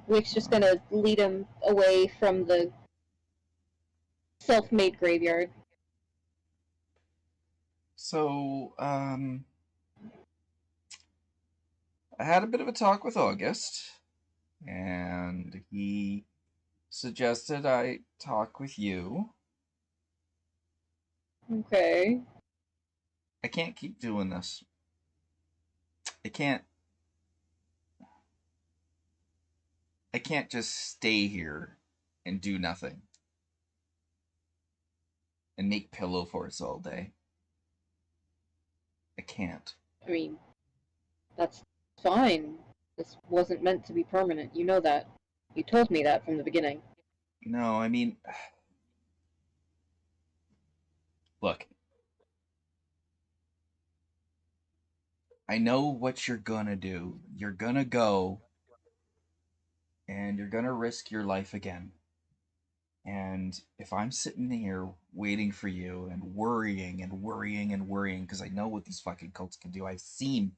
Wick's just gonna lead him away from the self-made graveyard. So, I had a bit of a talk with August, and he suggested I talk with you. Okay. I can't keep doing this. I can't just stay here and do nothing and make pillow forts all day. I can't. I mean, that's fine. This wasn't meant to be permanent. You know that. You told me that from the beginning. No, I mean, look. I know what you're gonna do. You're gonna go and you're gonna risk your life again. And if I'm sitting here waiting for you and worrying and worrying and worrying because I know what these fucking cults can do, I've seen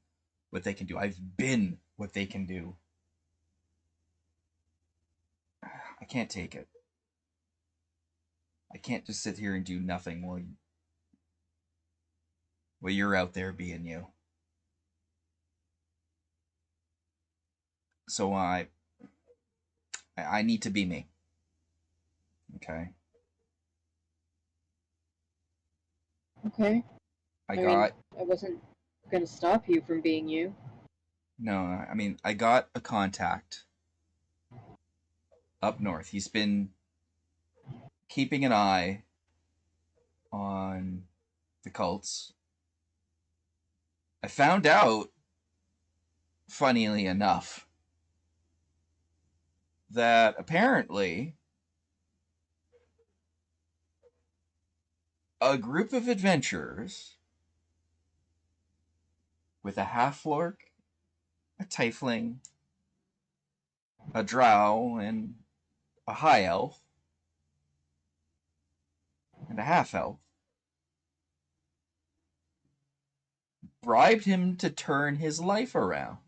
what they can do, I've been what they can do. I can't take it. I can't just sit here and do nothing while you're out there being you. So I need to be me. Okay. Okay. I mean, I wasn't gonna stop you from being you. No, I mean, I got a contact up north. He's been keeping an eye on the cults. I found out, funnily enough, that apparently a group of adventurers with a half-orc, a tiefling, a drow, and a high elf, and a half-elf bribed him to turn his life around.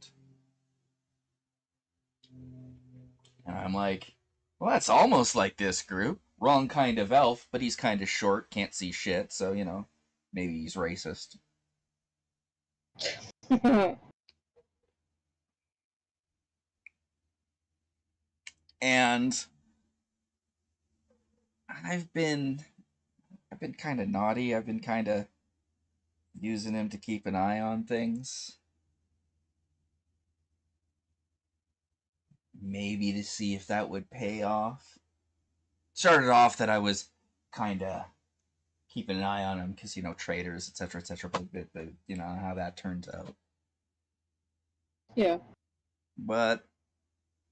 And I'm like, well, that's almost like this group. Wrong kind of elf, but he's kind of short, can't see shit, so, maybe he's racist. And I've been kind of naughty. I've been kind of using him to keep an eye on things. Maybe to see if that would pay off. Started off that I was kind of keeping an eye on him because, traitors, etc., etc., but how that turns out. Yeah. But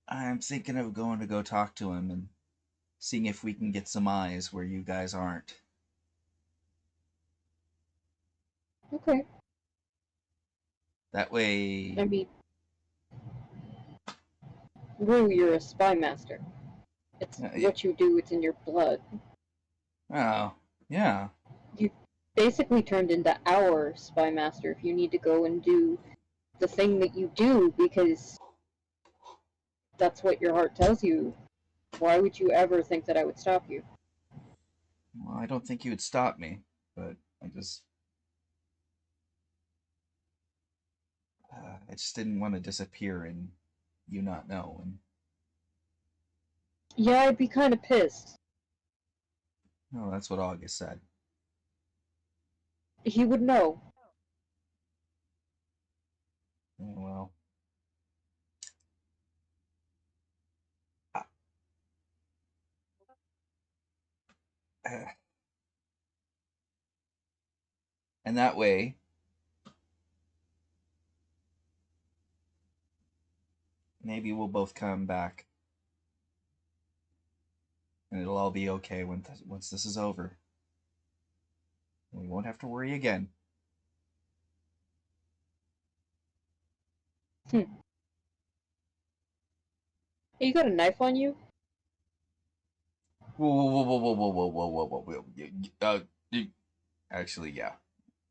I'm thinking of going to go talk to him and seeing if we can get some eyes where you guys aren't. Okay. That way... I mean, Rue, you're a spy master. It's what you do, it's in your blood. Oh, yeah. You basically turned into our spy master if you need to go and do the thing that you do because that's what your heart tells you. Why would you ever think that I would stop you? Well, I don't think you would stop me, but I just didn't want to disappear and you not know. And yeah, I'd be kind of pissed. no, that's what August said. He would know. Yeah, well, And that way, maybe we'll both come back. And it'll all be okay once this is over. We won't have to worry again. Hey, you got a knife on you? Whoa. Actually, yeah,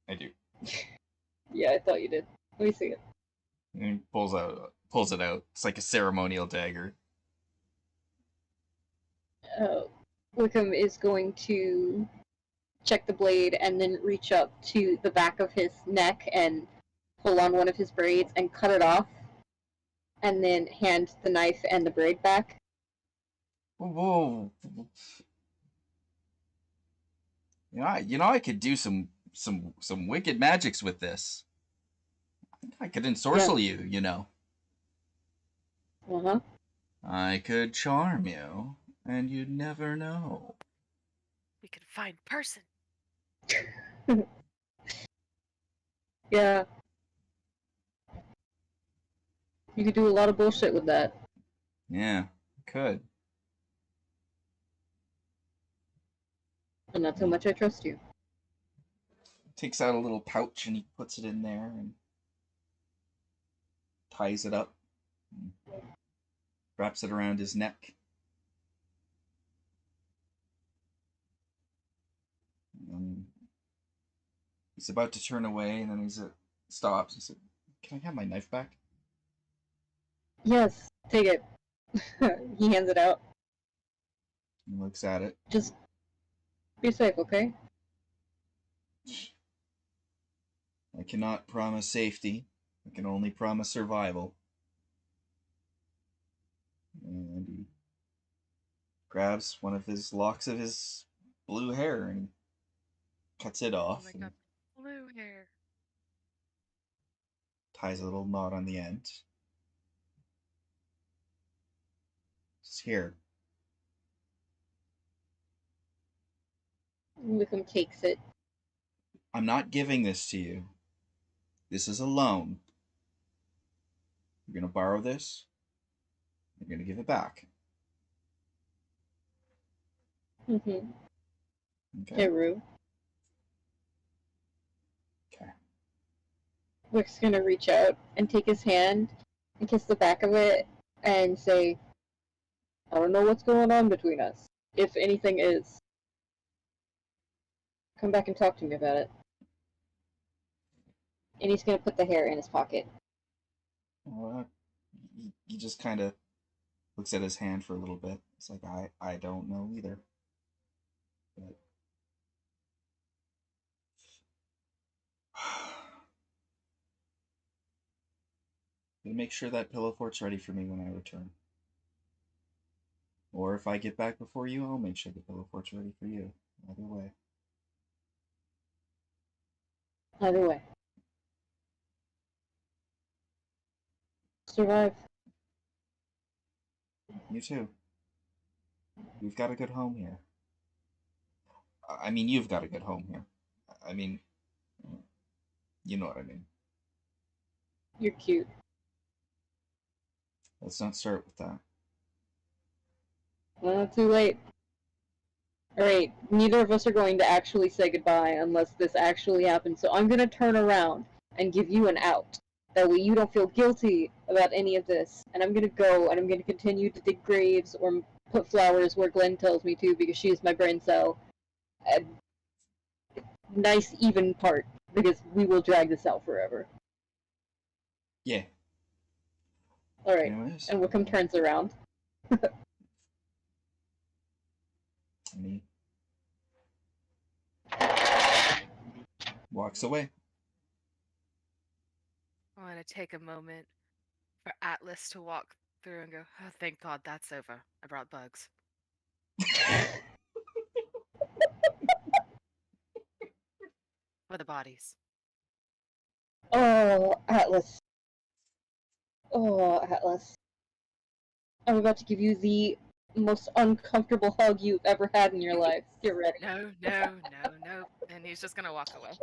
I do. Yeah, I thought you did. Let me see it. And he pulls it out. It's like a ceremonial dagger. Wickham is going to check the blade and then reach up to the back of his neck and pull on one of his braids and cut it off, and then hand the knife and the braid back. Whoa. You know, I could do some wicked magics with this. I could ensorcel you, you know. Uh-huh. I could charm you, and you'd never know. We could find person. Yeah. You could do a lot of bullshit with that. Yeah, could. And that's how much I trust you. Takes out a little pouch and he puts it in there and ties it up. Wraps it around his neck. And he's about to turn away, and then he stops and says, "Can I have my knife back?" Yes, take it. He hands it out. He looks at it. Just be safe, okay? I cannot promise safety. I can only promise survival. And he grabs one of his locks of his blue hair and cuts it off. Oh my god, blue hair. Ties a little knot on the end. It's here. Wickham takes it. I'm not giving this to you. This is a loan. You're going to borrow this. You're going to give it back. Mm-hmm. Okay. Rue. Okay. Wick's gonna reach out and take his hand and kiss the back of it and say, I don't know what's going on between us. If anything is, come back and talk to me about it. And he's gonna put the hair in his pocket. Well, he just kind of looks at his hand for a little bit. It's like, I don't know either. But gonna make sure that pillow fort's ready for me when I return. Or if I get back before you, I'll make sure the pillow fort's ready for you. Either way. Either way. Survive. You too. We've got a good home here. I mean, you've got a good home here. I mean, you know what I mean. You're cute. Let's not start with that. Well, too late. Alright, neither of us are going to actually say goodbye unless this actually happens, so I'm gonna turn around and give you an out. That way you don't feel guilty about any of this. And I'm gonna go and I'm gonna continue to dig graves or put flowers where Glenn tells me to because she's my brain cell. A nice even part, because we will drag this out forever. Yeah. Alright, Anyways, and Wickham turns around. and he walks away. I want to take a moment for Atlas to walk through and go, oh, thank God that's over. I brought bugs. For the bodies. Oh, Atlas. Oh, Atlas. I'm about to give you the most uncomfortable hug you've ever had in your life. Get ready. No. And he's just going to walk away.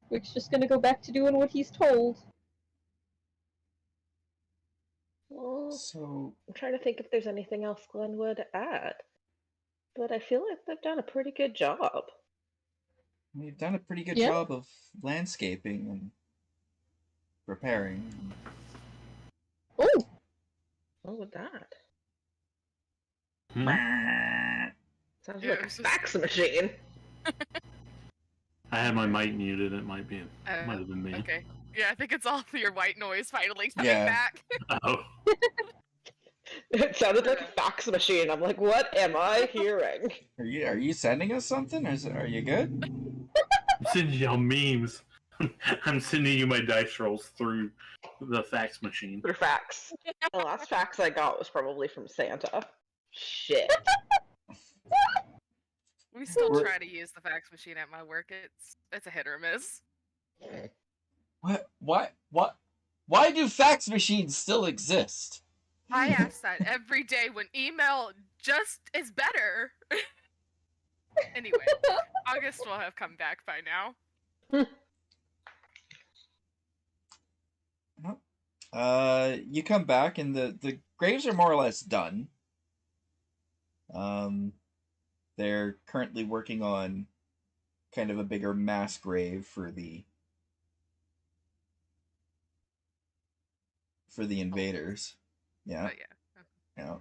Rick's just gonna go back to doing what he's told. Well, So I'm trying to think if there's anything else Glenn would add. But I feel like they've done a pretty good job. we've done a pretty good Yeah. job of landscaping and preparing. Oh, What was that? Hmm? Sounds Yeah, like it a was just- fax machine. I had my mic muted. It might have been me. Okay. Yeah, I think it's all your white noise finally coming Yeah. back. Oh, It sounded like a fax machine. I'm like, what am I hearing? Are you sending us something? Are you good? I'm sending y'all memes. I'm sending you my dice rolls through the fax machine. For fax. The last fax I got was probably from Santa. Shit. We still We're- try to use the fax machine at my work. It's a hit or miss. Why do fax machines still exist? I ask that every day when email just is better. Anyway, August will have come back by now. You come back and the graves are more or less done. They're currently working on kind of a bigger mass grave for the invaders. Yeah. But yeah. Yeah.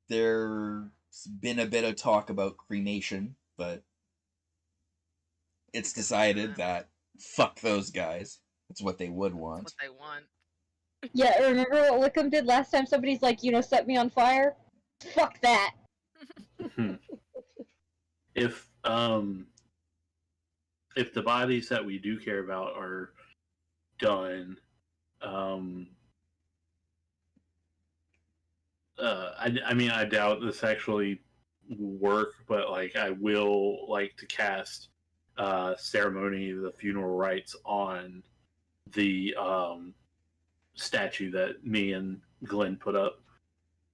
There's been a bit of talk about cremation, but it's decided that fuck those guys. That's what they would That's want. what they want. yeah, remember what Wickham did last time somebody's like, set me on fire? Fuck that. If the bodies that we do care about are done, I mean, I doubt this actually will work, but like, I will like to cast ceremony, the funeral rites on the statue that me and Glenn put up.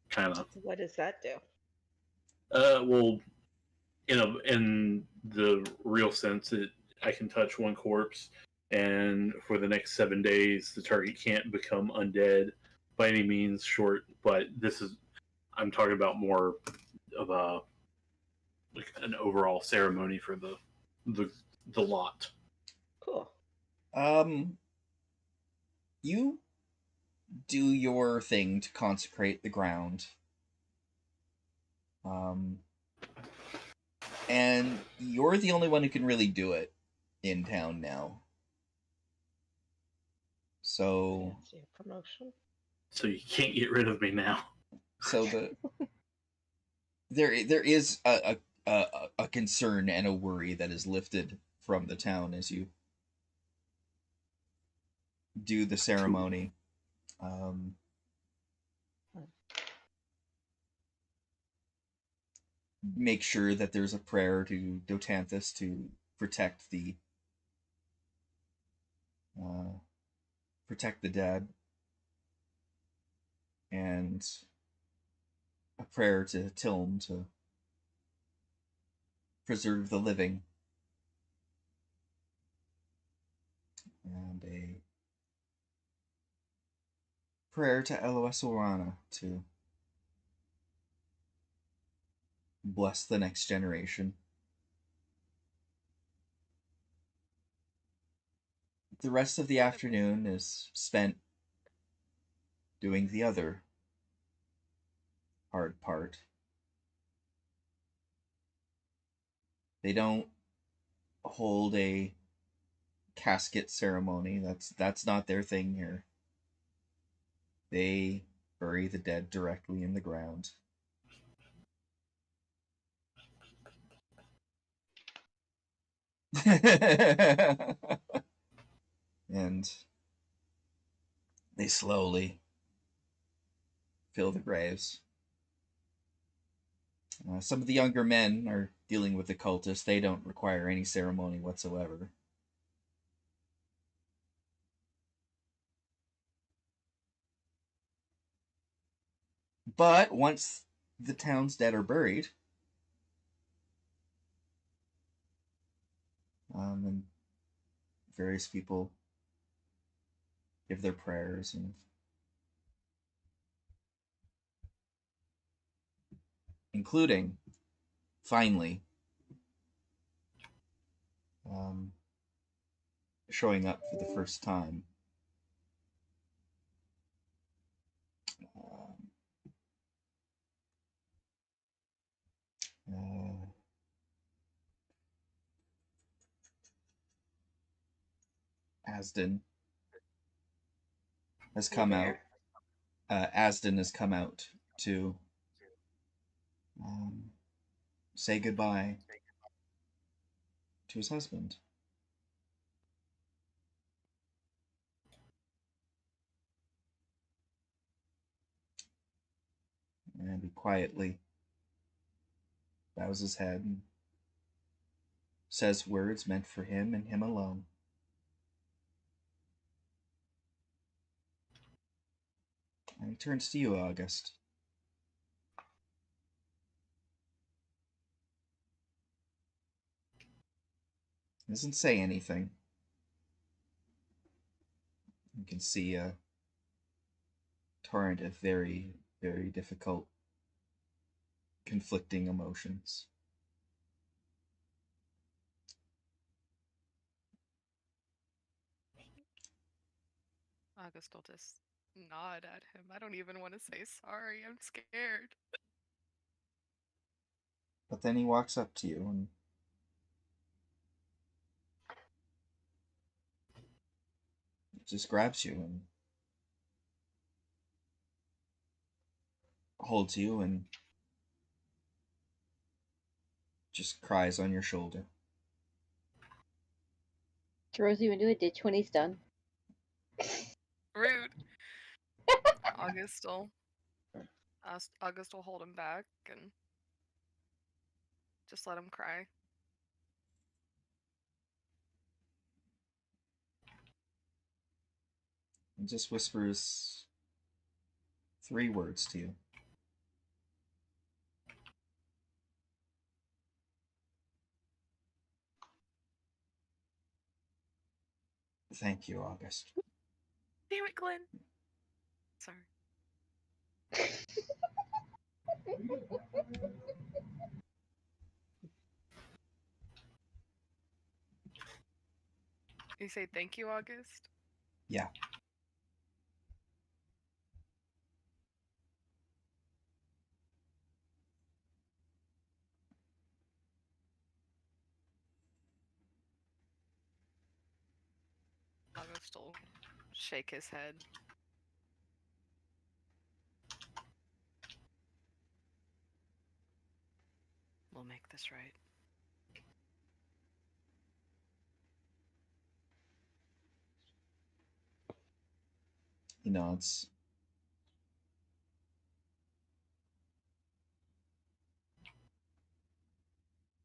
Kind of. What does that do? Well, in the real sense, I can touch one corpse, and for the next 7 days, the target can't become undead by any means short. But I'm talking about more of a like an overall ceremony for the lot. Cool. You do your thing to consecrate the ground. And you're the only one who can really do it in town now. So Fancy a promotion. So you can't get rid of me now. there is a concern and a worry that is lifted from the town as you do the ceremony. Make sure that there's a prayer to Dotanthus to protect the dead, and a prayer to Tilm to preserve the living, and a prayer to Elois Orana to bless the next generation. The rest of the afternoon is spent doing the other hard part. They don't hold a casket ceremony. That's not their thing here. They bury the dead directly in the ground. And they slowly fill the graves. Some of the younger men are dealing with the cultists. They don't require any ceremony whatsoever. But once the town's dead are buried, and various people give their prayers, and including, finally, showing up for the first time, Asden has come out. Asden has come out to say goodbye to his husband. And he quietly bows his head and says words meant for him and him alone. And he turns to you, August. He doesn't say anything. You can see a torrent of very, very difficult, conflicting emotions. August will just nod at him. I don't even want to say sorry. I'm scared. But then he walks up to you and just grabs you and holds you and just cries on your shoulder. Throws you into a ditch when he's done. Rude. August will hold him back and just let him cry. And just whispers 3 words to you. Thank you, August. Damn it, Glenn. Sorry. You say thank you, August? Yeah. August will shake his head. We'll make this right. He nods.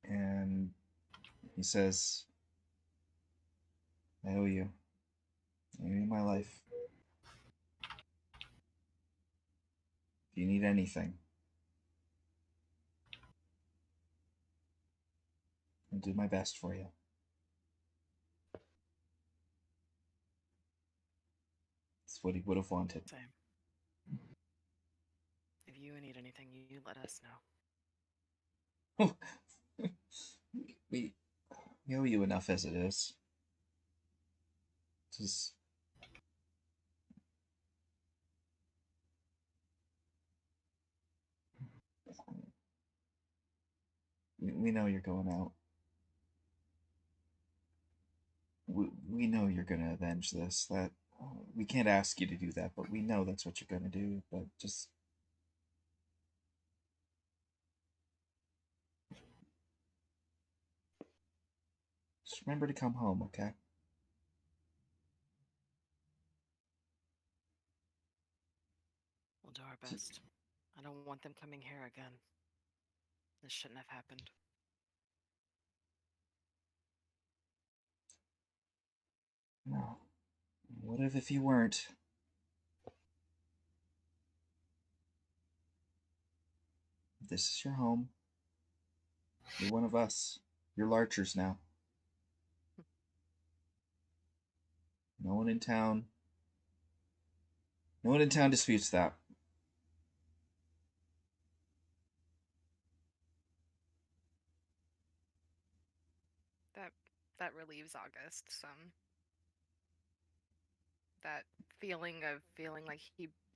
And he says, I owe you. I owe you my life. If you need anything, I'll do my best for you. That's what he would have wanted. Same. If you need anything, you let us know. we owe you enough as it is. Just we know you're going out. We know you're going to avenge this. That we can't ask you to do that, but we know that's what you're going to do. But just remember to come home, okay? We'll do our best. I don't want them coming here again. This shouldn't have happened. No. What if you weren't? This is your home. You're one of us. You're Larchers now. No one in town disputes that. That relieves August some. That feeling of feeling like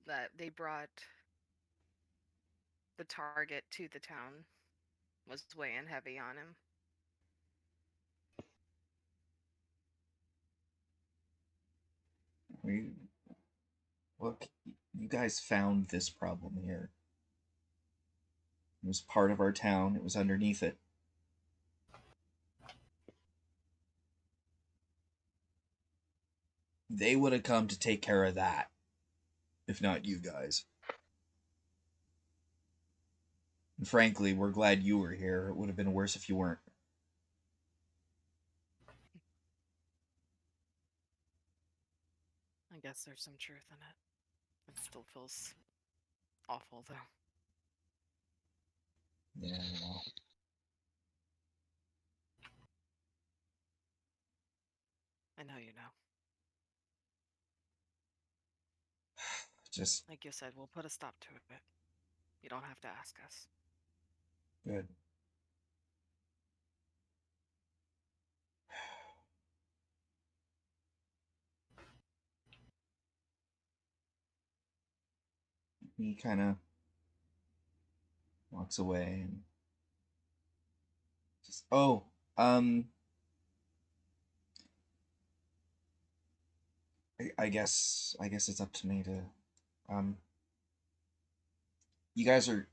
that they brought the target to the town was weighing heavy on him. Look, you guys found this problem here. It was part of our town. It was underneath it. They would have come to take care of that, if not you guys. And frankly, we're glad you were here. It would have been worse if you weren't. I guess there's some truth in it. It still feels awful, though. Yeah, well. I know you know. Just like you said, we'll put a stop to it. You don't have to ask us. good. He kind of walks away and just, I guess it's up to me to, you guys are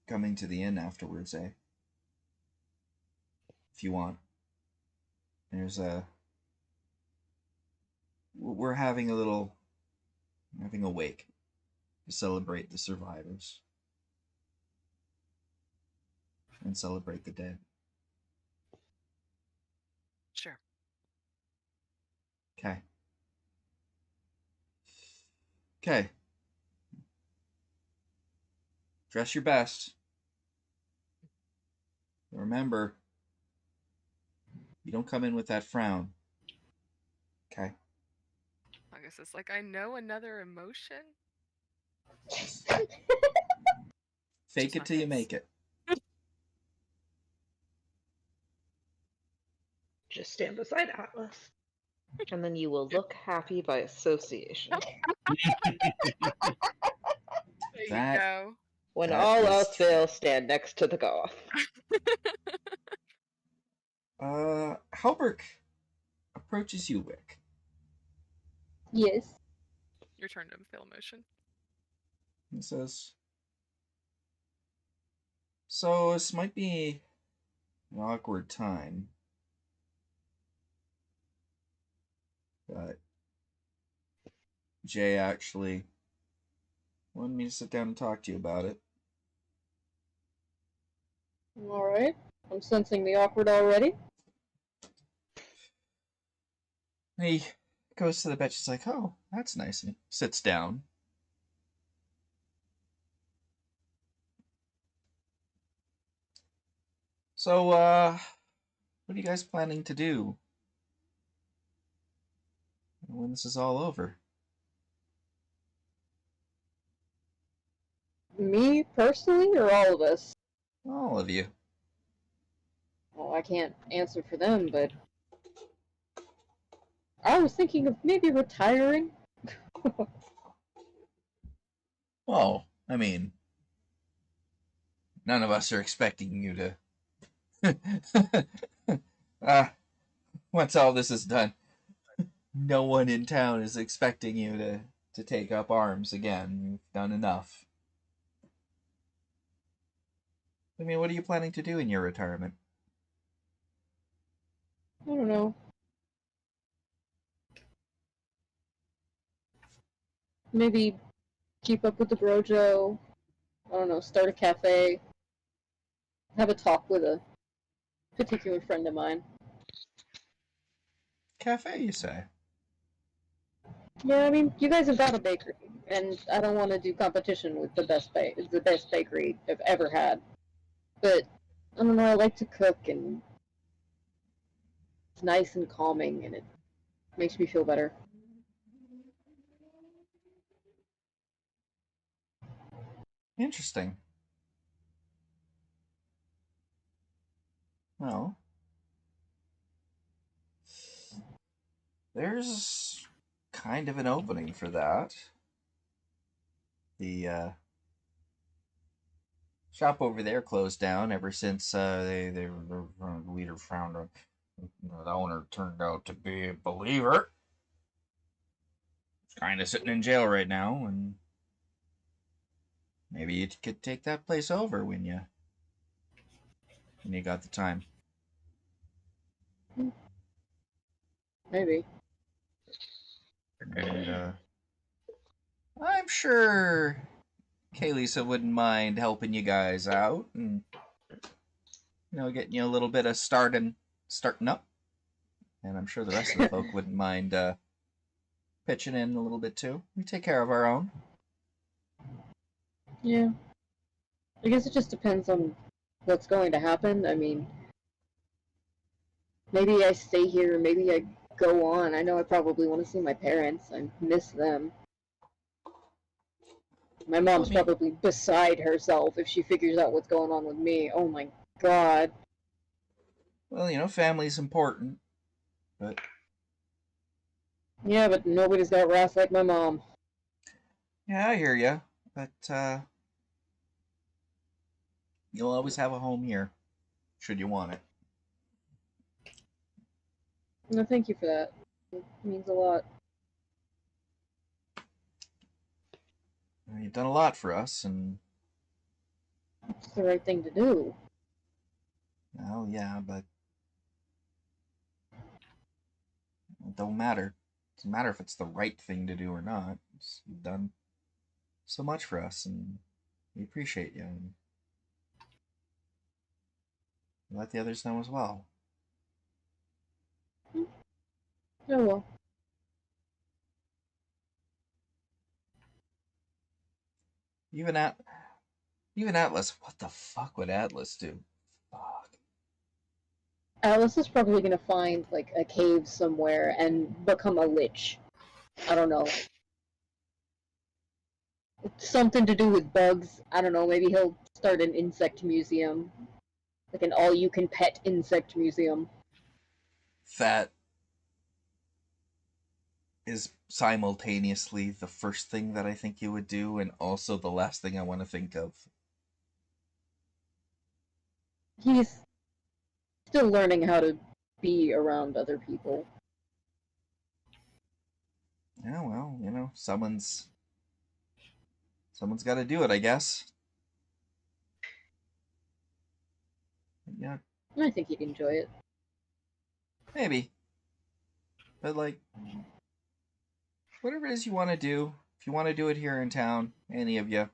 coming to the inn afterwards, eh? If you want. There's we're having a wake to celebrate the survivors and celebrate the dead. Sure. Okay. Okay. Dress your best. Remember, you don't come in with that frown. Okay. I guess it's like I know another emotion. Fake it till you make it. Just stand beside Atlas. And then you will look happy by association. There you go. When all else fails, stand next to the goth. Halbert approaches you, Wick. Yes. Your turn to feel emotion. He says, so this might be an awkward time, but Jay actually wanted me to sit down and talk to you about it. Alright. I'm sensing the awkward already. He goes to the bench. He's like, oh, that's nice. And he sits down. So, what are you guys planning to do when this is all over? Me, personally, or all of us? All of you. Well, I can't answer for them, but I was thinking of maybe retiring. Well, I mean, none of us are expecting you to... once all this is done, no one in town is expecting you to take up arms again. You've done enough. I mean, what are you planning to do in your retirement? I don't know. Maybe keep up with the Brojo. I don't know, start a cafe. Have a talk with a particular friend of mine. Cafe, you say? Yeah, I mean, you guys have got a bakery, and I don't want to do competition with the best bakery I've ever had. But I don't know. I like to cook, and it's nice and calming, and it makes me feel better. Interesting. Well, there's kind of an opening for that. The shop over there closed down ever since the leader found the owner turned out to be a believer. He's kind of sitting in jail right now, and maybe you could take that place over when you got the time. Maybe. And I'm sure Kaylisa wouldn't mind helping you guys out and getting you a little bit of starting up. And I'm sure the rest of the folk wouldn't mind pitching in a little bit too. We take care of our own. Yeah. I guess it just depends on what's going to happen. I mean, maybe I stay here, maybe I go on. I know I probably want to see my parents. I miss them. My mom's probably beside herself if she figures out what's going on with me. Oh my god. Well, family's important, but... Yeah, but nobody's got wrath like my mom. Yeah, I hear you, but you'll always have a home here, should you want it. No, thank you for that. It means a lot. You've done a lot for us, and... It's the right thing to do. Well, yeah, but... It don't matter. It doesn't matter if it's the right thing to do or not. You've done so much for us, and we appreciate you. And let the others know as well. Oh well. Even Atlas. What the fuck would Atlas do? Fuck. Atlas is probably gonna find like a cave somewhere and become a lich. I don't know. Something to do with bugs. I don't know. Maybe he'll start an insect museum, like an all-you-can-pet insect museum. That is simultaneously the first thing that I think you would do, and also the last thing I want to think of. He's still learning how to be around other people. Yeah, well, someone's got to do it, I guess. Yeah. I think he'd enjoy it. Maybe. But, like, whatever it is you want to do, if you want to do it here in town, any of you,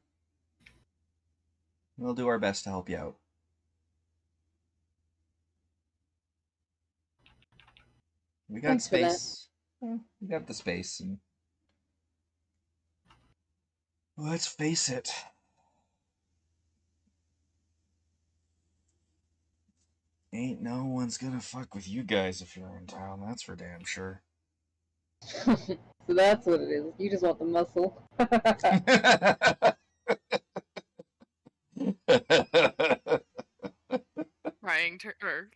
we'll do our best to help you out. We got Thanks space. We got the space. And let's face it. Ain't no one's gonna fuck with you guys if you're in town, that's for damn sure. So that's what it is. You just want the muscle.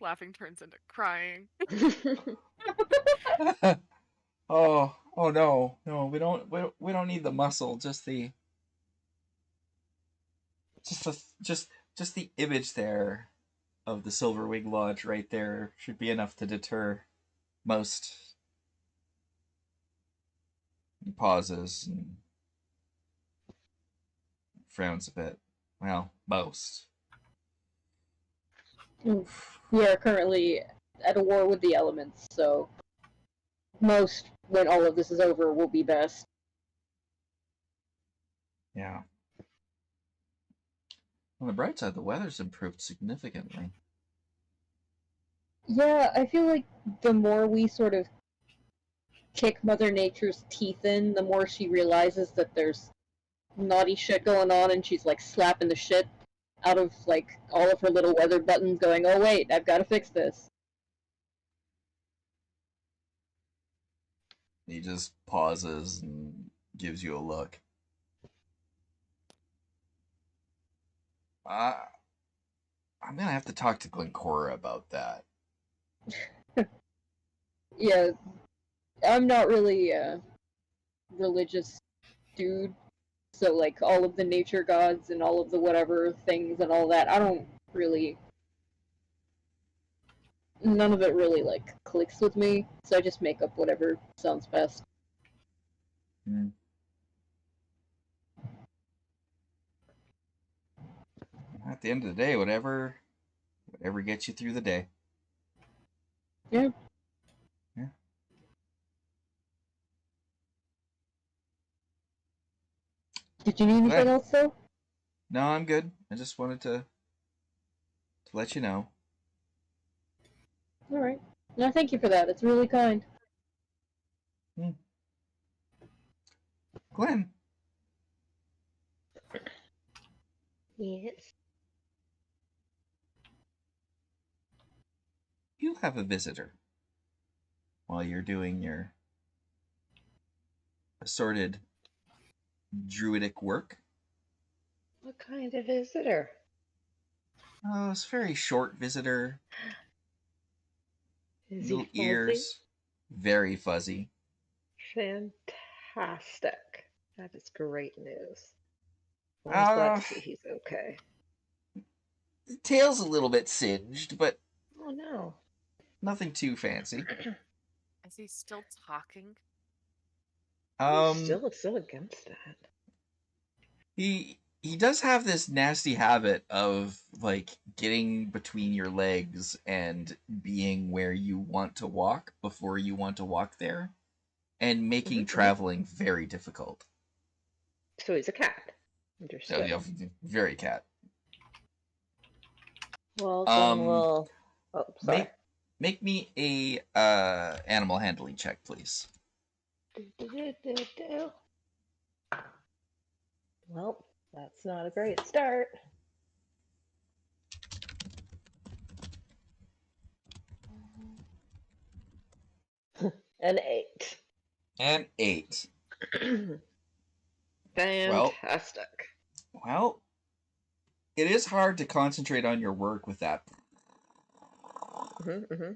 Laughing turns into crying. Oh no, we don't need the muscle, just the image there of the Silverwing Lodge right there should be enough to deter most. He pauses and frowns a bit. Well, most. We are currently at a war with the elements, so most, when all of this is over, will be best. Yeah. On the bright side, the weather's improved significantly. Yeah, I feel like the more we sort of kick Mother Nature's teeth in, the more she realizes that there's naughty shit going on, and she's like slapping the shit out of like all of her little weather buttons, going, "Oh wait, I've got to fix this." He just pauses and gives you a look. I'm gonna have to talk to Glencora about that. Yeah, I'm not really a religious dude, so like all of the nature gods and all of the whatever things and all that, I don't really. None of it really like clicks with me, so I just make up whatever sounds best. Hmm. At the end of the day, whatever gets you through the day. Yeah. Yeah. Did you need anything else, though? No, I'm good. I just wanted to let you know. All right. No, thank you for that. It's really kind. Glenn, Yes. you have a visitor while you're doing your assorted druidic work. What kind of visitor? Oh, it's a very short visitor. Is Little he fuzzy? ears, very fuzzy. Fantastic. That is great news. Well, I'm glad Uh, to see he's okay. the tail's a little bit singed, but Oh no. nothing too fancy. Is he still talking? I'm Um, still against that. he does have this nasty habit of like getting between your legs and being where you want to walk before you want to walk there, and making traveling very difficult. So he's a cat. So, Understood. yeah, very cat. Well, then we'll. Oh, sorry. Make me a animal handling check, please. Do. Well, that's not a great start. An 8. And 8. Fantastic. Well, it is hard to concentrate on your work with that. Mm-hmm.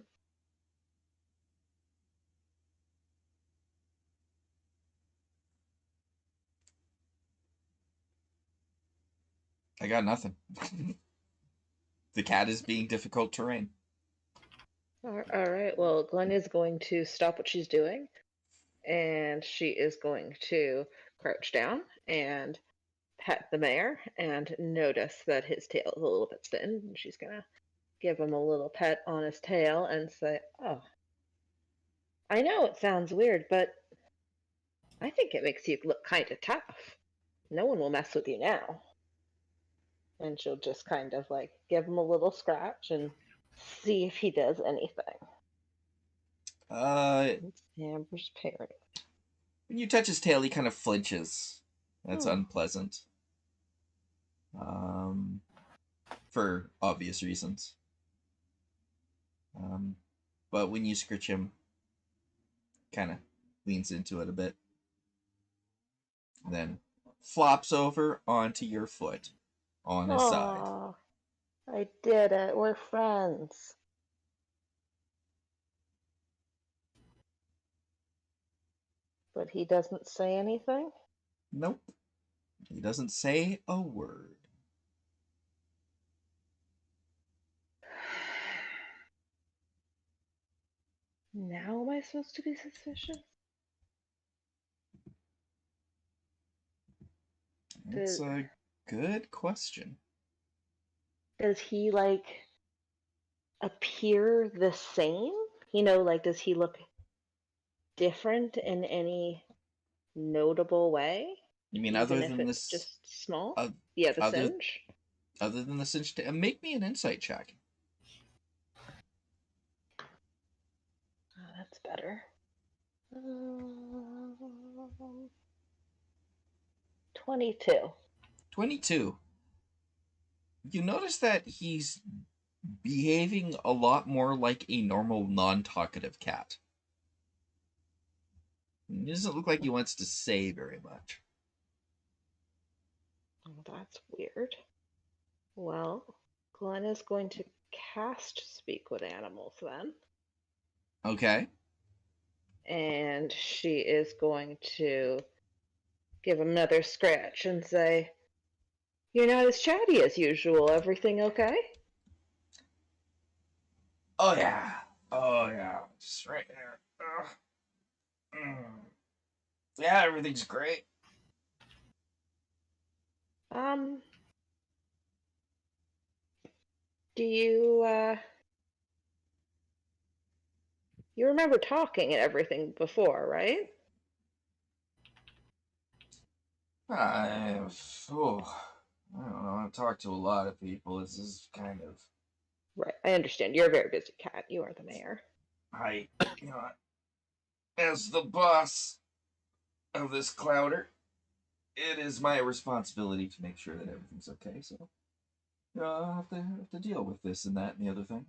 I got nothing. The cat is being difficult terrain. All right. Well, Glenn is going to stop what she's doing, and she is going to crouch down and pet the mayor and notice that his tail is a little bit thin. And she's going to give him a little pet on his tail and say, "Oh, I know it sounds weird, but I think it makes you look kind of tough. No one will mess with you now." And she'll just kind of like give him a little scratch and see if he does anything. It's Amber's parrot. When you touch his tail, he kind of flinches. That's Oh. unpleasant. For obvious reasons. But when you scratch him, kind of leans into it a bit. Then flops over onto your foot on his side. Oh, I did it. We're friends. But he doesn't say anything? Nope. He doesn't say a word. Now am I supposed to be suspicious? That's a good question. Does he like appear the same? You know, like does he look different in any notable way? You mean Even other if than it's this? just small? Uh, Yeah, the other singe. other than the cinch, make me an insight check. Oh, that's better. 22. 22. You notice that he's behaving a lot more like a normal, non-talkative cat. He doesn't look like he wants to say very much. Oh, that's weird. Well, Glenn is going to cast Speak with Animals then. Okay. And she is going to give him another scratch and say, "You're not as chatty as usual. Everything okay?" Oh yeah. Oh yeah. Just right there. Ugh. Mm. Yeah, everything's great. Um, do you you remember talking and everything before, right? Oh, I don't know. I've talked to a lot of people. This is kind of Right, I understand. You're a very busy cat. You are the mayor. I, you know, as the boss of this clouder, it is my responsibility to make sure that everything's okay. So, I'll have to deal with this and that and the other thing.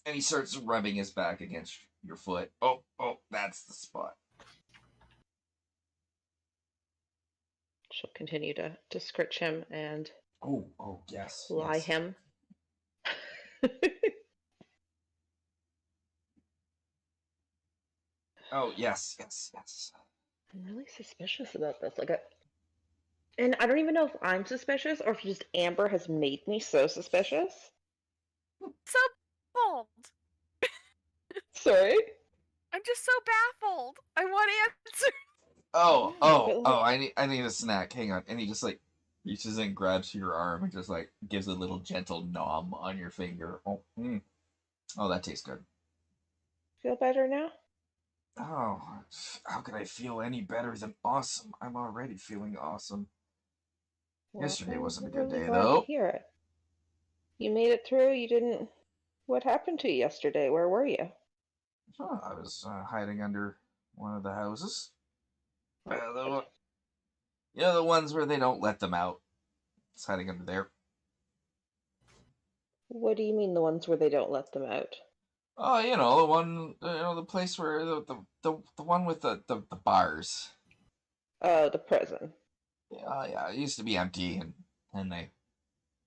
And he starts rubbing his back against your foot. Oh, that's the spot. She'll continue to scritch him and Oh, yes, lie yes. him. Oh, yes, yes, yes. I'm really suspicious about this. And I don't even know if I'm suspicious or if just Amber has made me so suspicious. So baffled. Sorry. I'm just so baffled. I want answers. Oh, Yeah, but I need a snack. Hang on. And he just like reaches and grabs your arm and just like gives a little gentle nom on your finger. Oh, that tastes good. feel better now? Oh, how could I feel any better than awesome? I'm already feeling awesome. Well, Yesterday I'm wasn't a good really day, glad to though. hear it. You made it through. You didn't. What happened to you yesterday? Where were you? Oh, I was hiding under one of the houses. Oh, good. The ones where they don't let them out. It's hiding under there. What do you mean the ones where they don't let them out? Oh, the one, the place where the one with the bars. Oh, the prison. Yeah, it used to be empty, and they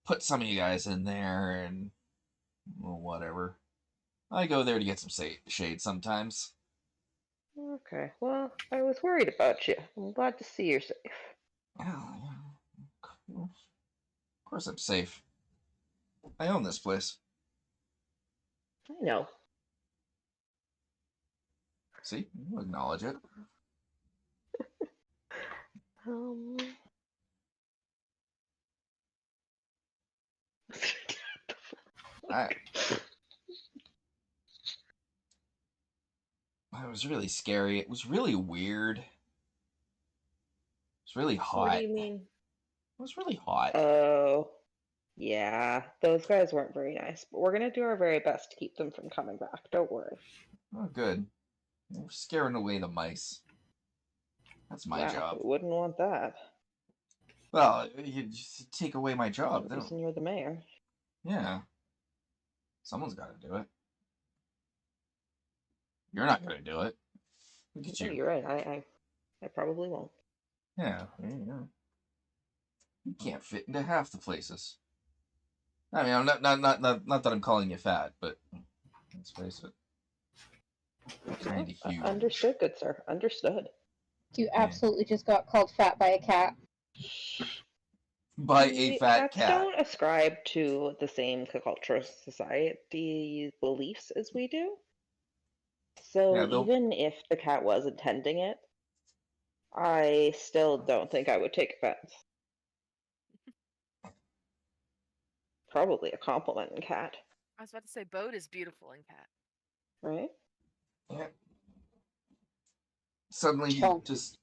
put some of you guys in there, and well, whatever. I go there to get some shade sometimes. Okay. Well, I was worried about you. I'm glad to see you're safe. Yeah, of course I'm safe. I own this place. I know. See, you acknowledge it. Um. I It was really scary. It was really weird. It was really What do hot. you mean? It was really hot. Oh, yeah. Those guys weren't very nice, but we're gonna do our very best to keep them from coming back. Don't worry. Oh, good. We're scaring away the mice. That's my Wow, job. who wouldn't want that? Well, you just take away my job. The reason you're the mayor. Yeah. Someone's got to do it. You're not going to do it. Look at No, you. you're right. I probably won't. Yeah. You can't fit into half the places. I mean, I'm not that I'm calling you fat, but let's face it. Kind of huge. Understood, good sir. Understood. You absolutely just got called fat by a cat. By a fat Cats cat. don't ascribe to the same cultural society beliefs as we do. So Yeah, even if the cat was intending it, I still don't think I would take offense. Probably a compliment in cat, I was about to say boat is beautiful in cat. right? Yeah. Suddenly he Oh. just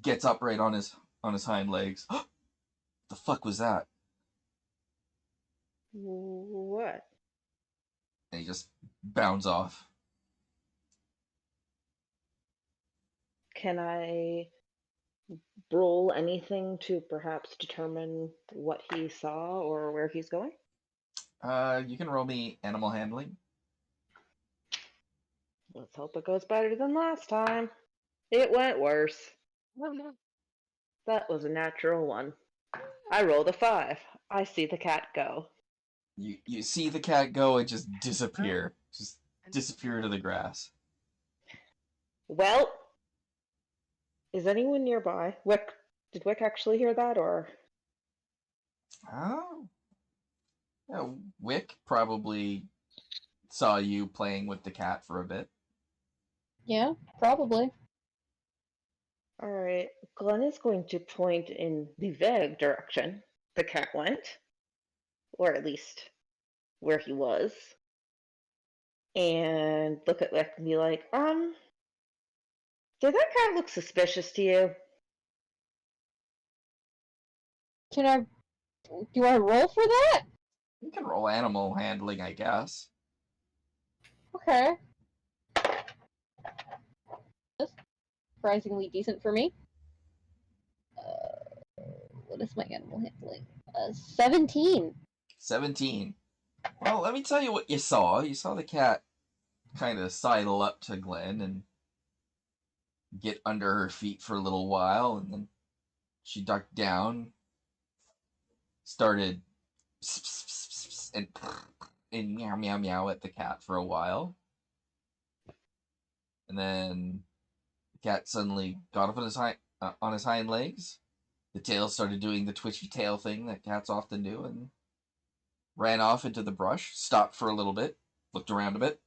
gets upright on his hind legs. The fuck was that? What? And he just bounds off. Can I roll anything to perhaps determine what he saw or where he's going? You can roll me animal handling. Let's hope it goes better than last time. It went worse. No, no. That was a natural one. I rolled a 5. I see the cat go. You see the cat go and just disappear. Just And disappear into the grass. Well, is anyone nearby? Wick, did Wick actually hear that, or? Oh. Yeah, Wick probably saw you playing with the cat for a bit. Yeah, probably. All right, Glenn is going to point in the vague direction the cat went, or at least where he was, and look at Wick and be like, did that cat look suspicious to you? Can I? Do I roll for that? You can roll animal handling, I guess. Okay. That's surprisingly decent for me. What is my animal handling? 17. 17. Well, let me tell you what you saw. You saw the cat kind of sidle up to Glenn and get under her feet for a little while, and then she ducked down, started and meow meow meow at the cat for a while, and then the cat suddenly got up on his hind legs. The tail started doing the twitchy tail thing that cats often do, and ran off into the brush. Stopped for a little bit, looked around a bit,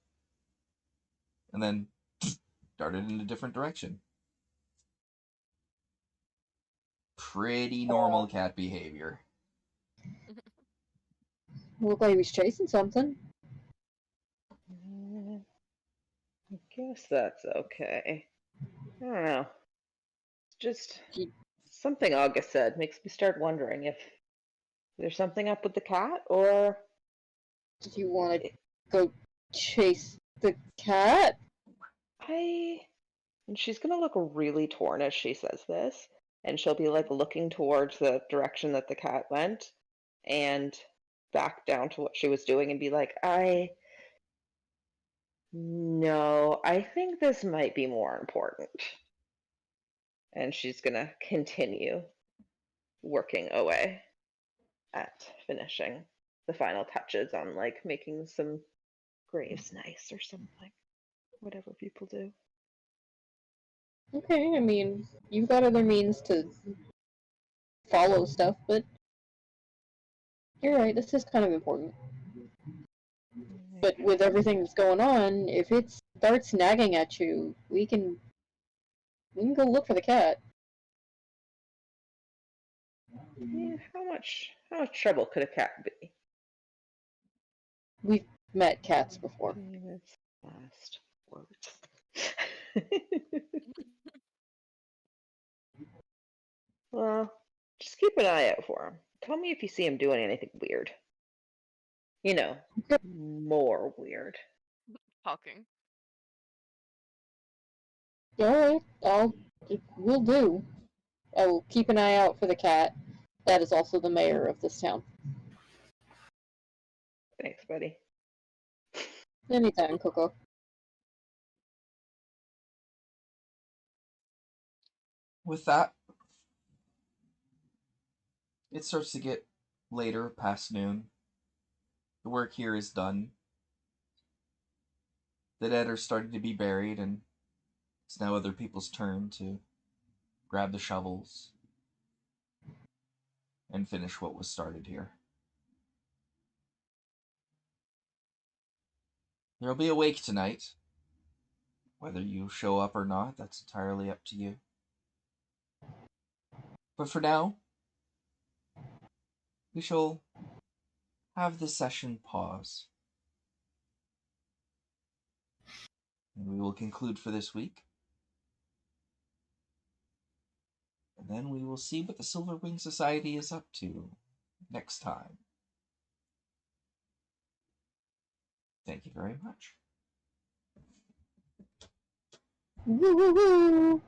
and then darted in a different direction. Pretty normal cat behavior. Looked like he was chasing something. I guess that's okay. I don't know. It's just something August said makes me start wondering if there's something up with the cat, or Do you want to go chase the cat? And she's gonna look really torn as she says this, and she'll be like looking towards the direction that the cat went, and back down to what she was doing and be like, no, I think this might be more important. And she's gonna continue working away at finishing the final touches on like making some graves nice or something. Whatever people do. Okay, I mean, you've got other means to follow stuff, but you're right, this is kind of important. But with everything that's going on, if it starts nagging at you, we can go look for the cat. Yeah, how much trouble could a cat be? We've met cats before. David's last words. Well, just keep an eye out for him. Tell me if you see him doing anything weird. You know, more weird. Talking. Alright, we'll do. I will keep an eye out for the cat. That is also the mayor of this town. Thanks, buddy. Anytime, Coco. With that, it starts to get later, past noon. The work here is done. The dead are starting to be buried, and it's now other people's turn to grab the shovels and finish what was started here. There'll be a wake tonight. Whether you show up or not, that's entirely up to you. But for now, we shall have the session pause. And we will conclude for this week. And then we will see what the Silverwing Society is up to next time. Thank you very much. Woo woo woo!